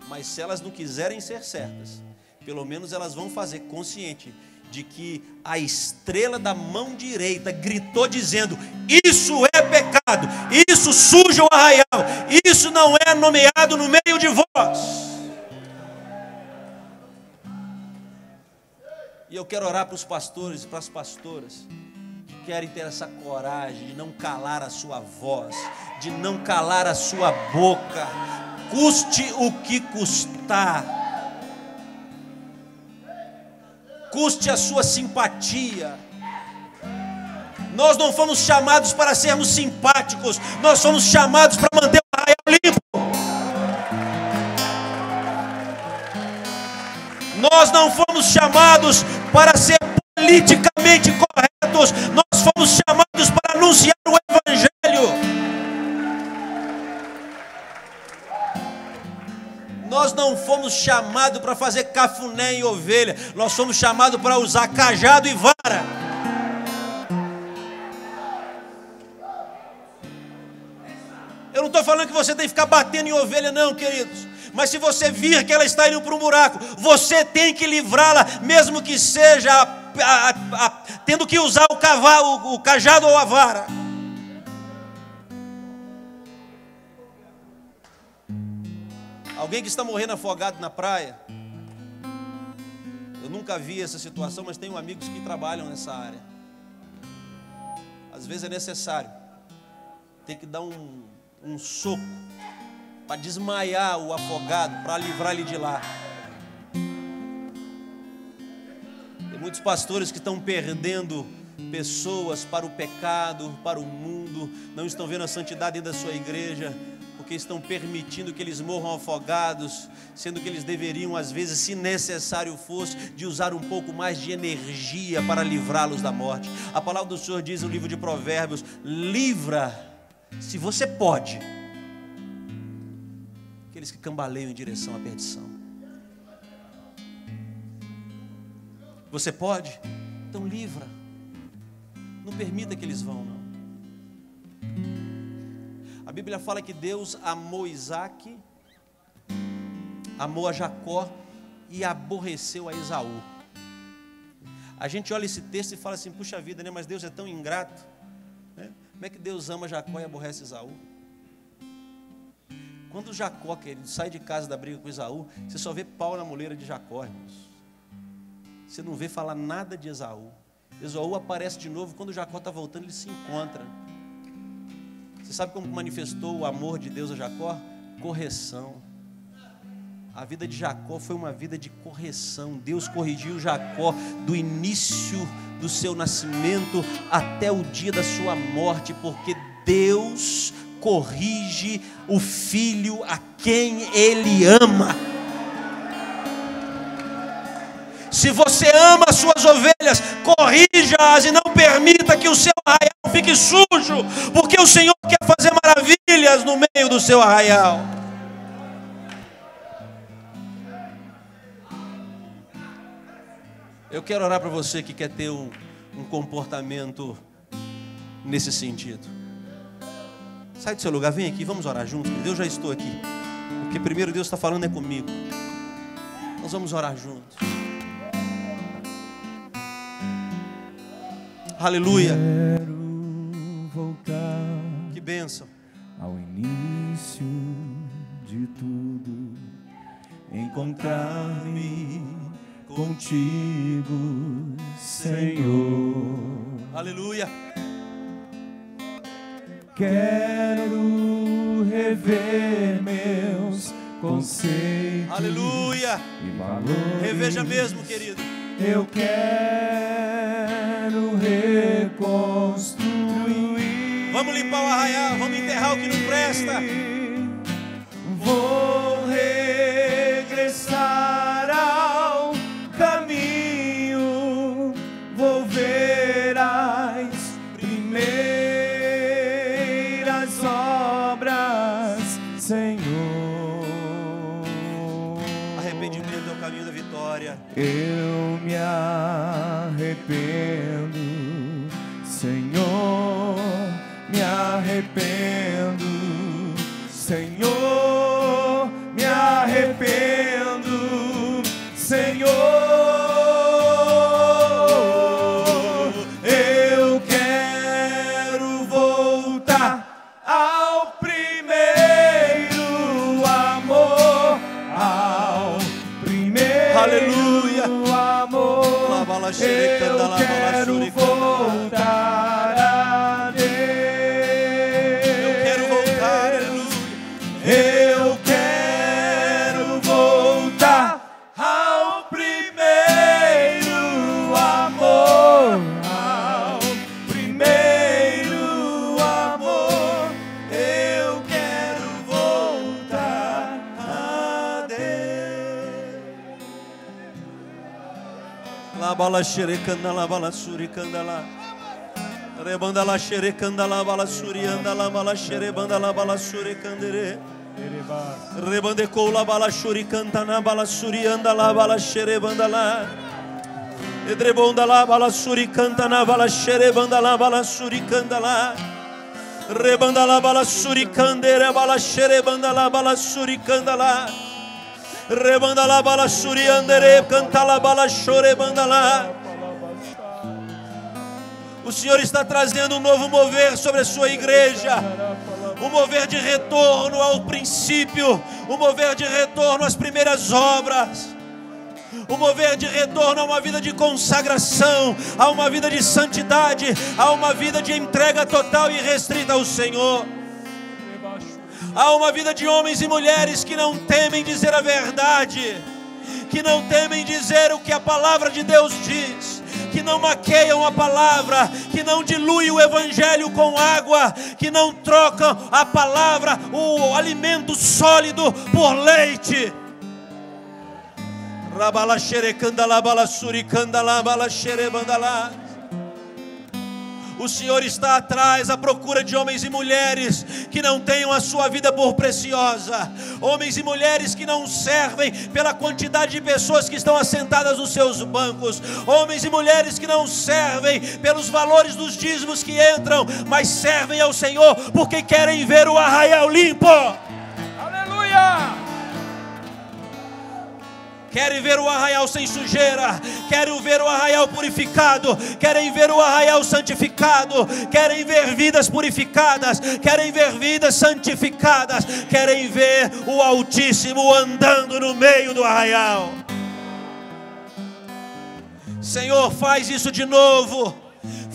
mas se elas não quiserem ser certas, pelo menos elas vão fazer consciente de que a estrela da mão direita gritou dizendo: isso é pecado, isso suja o arraial, isso não é nomeado no meio de vós. E eu quero orar para os pastores e para as pastoras que querem ter essa coragem de não calar a sua voz, de não calar a sua boca, custe o que custar. Custe a sua simpatia. Nós não fomos chamados para sermos simpáticos, nós fomos chamados para manter o arraial limpo. Nós não fomos chamados para ser politicamente corretos, nós fomos chamados para anunciar o Evangelho. Nós não fomos chamados para fazer cafuné em ovelha, nós fomos chamados para usar cajado e vara. Eu não estou falando que você tem que ficar batendo em ovelha não, queridos, mas se você vir que ela está indo para um buraco, você tem que livrá-la, mesmo que seja tendo que usar o cajado ou a vara. Alguém que está morrendo afogado na praia. Eu nunca vi essa situação, mas tenho amigos que trabalham nessa área. Às vezes é necessário ter que dar um soco para desmaiar o afogado, para livrar ele de lá. Tem muitos pastores que estão perdendo pessoas para o pecado, para o mundo, não estão vendo a santidade dentro da sua igreja, porque estão permitindo que eles morram afogados, sendo que eles deveriam, às vezes, se necessário fosse, de usar um pouco mais de energia para livrá-los da morte. A palavra do Senhor diz no livro de Provérbios: livra, se você pode, aqueles que cambaleiam em direção à perdição. Você pode? Então livra. Não permita que eles vão, não. A Bíblia fala que Deus amou Isaac, amou a Jacó e aborreceu a Esaú. A gente olha esse texto e fala assim: puxa vida, né? Mas Deus é tão ingrato, né? Como é que Deus ama Jacó e aborrece Esaú? Quando Jacó, querido, sai de casa da briga com Esaú, você só vê pau na moleira de Jacó, irmãos. Você não vê falar nada de Esaú. Esaú aparece de novo, quando Jacó está voltando, ele se encontra. Você sabe como manifestou o amor de Deus a Jacó? Correção. A vida de Jacó foi uma vida de correção. Deus corrigiu Jacó do início do seu nascimento até o dia da sua morte, porque Deus corrige o filho a quem Ele ama. Se você ama as suas ovelhas, corrija-as e não permita que o seu arraial fique sujo, porque o Senhor quer fazer maravilhas no meio do seu arraial. Eu quero orar para você que quer ter um comportamento nesse sentido. Sai do seu lugar, vem aqui, vamos orar juntos. Eu já estou aqui, porque primeiro Deus está falando é comigo. Nós vamos orar juntos. Aleluia. Quero voltar, que bênção, ao início de tudo, encontrar-me contigo, Senhor. aleluia. Quero rever meus conceitos, Aleluia. e valores. Reveja mesmo, querido. Eu quero reconstruir. Vamos limpar o arraial, vamos enterrar o que não presta. Vou regressar ao caminho, vou ver as primeiras obras, Senhor. Arrependimento é o caminho da vitória. Eu me arrependo, Senhor, me arrependo, Senhor, me arrependo, Senhor. Eu quero voltar ao primeiro amor, ao primeiro Aleluia. amor. Eu quero voltar a Deus. Eu quero voltar, aleluia. Eu quero voltar ao primeiro amor, ao primeiro amor. Eu quero voltar a Deus. La bala xerecanda, la bala suricanda lá. Rebanda la xerecanda, la bala surianda, la bala xerebanda, la bala suricandere. Rebandecou la bala xuricanta, na bala surianda, la bala xerebanda lá. Edrebonda la bala suricanta, na bala xerebanda, la bala suricanda lá. Rebanda la bala suricandere, bala xerebanda, la bala suricanda lá. Rebanda la bala suriandere, canta la bala chorebanda lá. O Senhor está trazendo um novo mover sobre a sua igreja. Um mover de retorno ao princípio. Um mover de retorno às primeiras obras. Um mover de retorno a uma vida de consagração, a uma vida de santidade, a uma vida de entrega total e restrita ao Senhor. Há uma vida de homens e mulheres que não temem dizer a verdade, que não temem dizer o que a palavra de Deus diz, que não maqueiam a palavra, que não diluem o evangelho com água, que não trocam a palavra, o alimento sólido, por leite. Rabala xerecanda la bala suricanda la bala xerebanda lá. O Senhor está atrás à procura de homens e mulheres que não tenham a sua vida por preciosa. Homens e mulheres que não servem pela quantidade de pessoas que estão assentadas nos seus bancos. Homens e mulheres que não servem pelos valores dos dízimos que entram, mas servem ao Senhor porque querem ver o arraial limpo. Aleluia! Querem ver o arraial sem sujeira, querem ver o arraial purificado, querem ver o arraial santificado, querem ver vidas purificadas, querem ver vidas santificadas, querem ver o Altíssimo andando no meio do arraial. Senhor, faz isso de novo.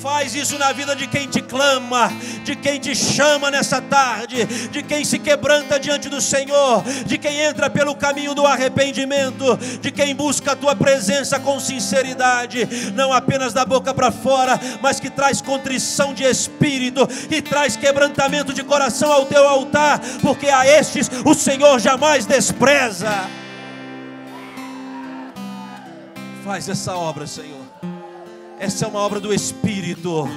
Faz isso na vida de quem te clama, de quem te chama nessa tarde, de quem se quebranta diante do Senhor, de quem entra pelo caminho do arrependimento, de quem busca a tua presença com sinceridade, não apenas da boca para fora, mas que traz contrição de espírito, que traz quebrantamento de coração ao teu altar, porque a estes o Senhor jamais despreza. Faz essa obra, Senhor. Essa é uma obra do Espírito.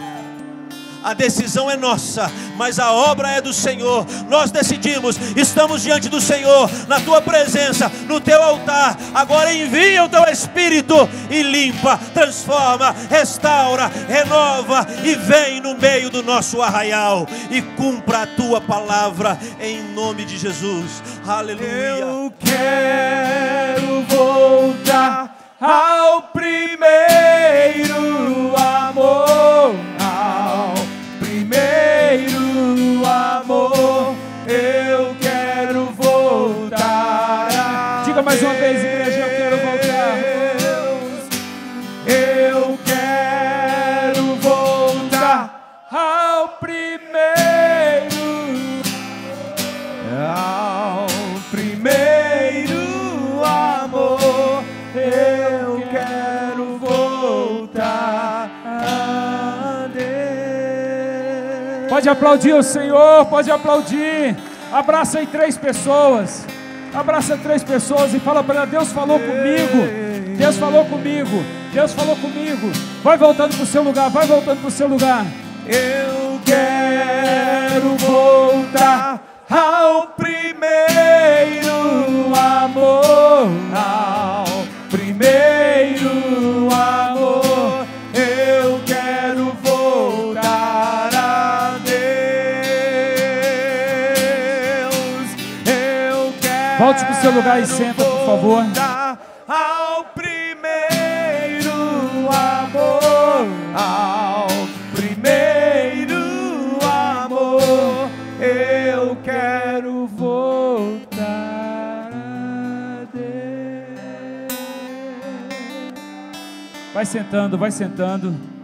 A decisão é nossa, mas a obra é do Senhor. Nós decidimos, estamos diante do Senhor, na tua presença, no teu altar. Agora envia o teu Espírito e limpa, transforma, restaura, renova e vem no meio do nosso arraial e cumpra a tua palavra em nome de Jesus. Aleluia. Eu quero voltar ao primeiro amor, ao primeiro amor. Eu quero voltar. Diga mais uma vez, igreja, eu quero voltar. Eu quero voltar ao primeiro amor. Eu quero voltar a Deus. Pode aplaudir o Senhor, pode aplaudir. Abraça aí 3 pessoas. Abraça 3 pessoas e fala para ela: Deus falou comigo. Deus falou comigo. Deus falou comigo. Vai voltando para o seu lugar, vai voltando para o seu lugar. Eu quero voltar ao primeiro amor, ao primeiro amor. Eu quero voltar a Deus. Eu quero Volte para o seu lugar e senta, por favor. voltar ao primeiro amor, ao primeiro amor. Eu quero voltar a Deus. Vai sentando, vai sentando.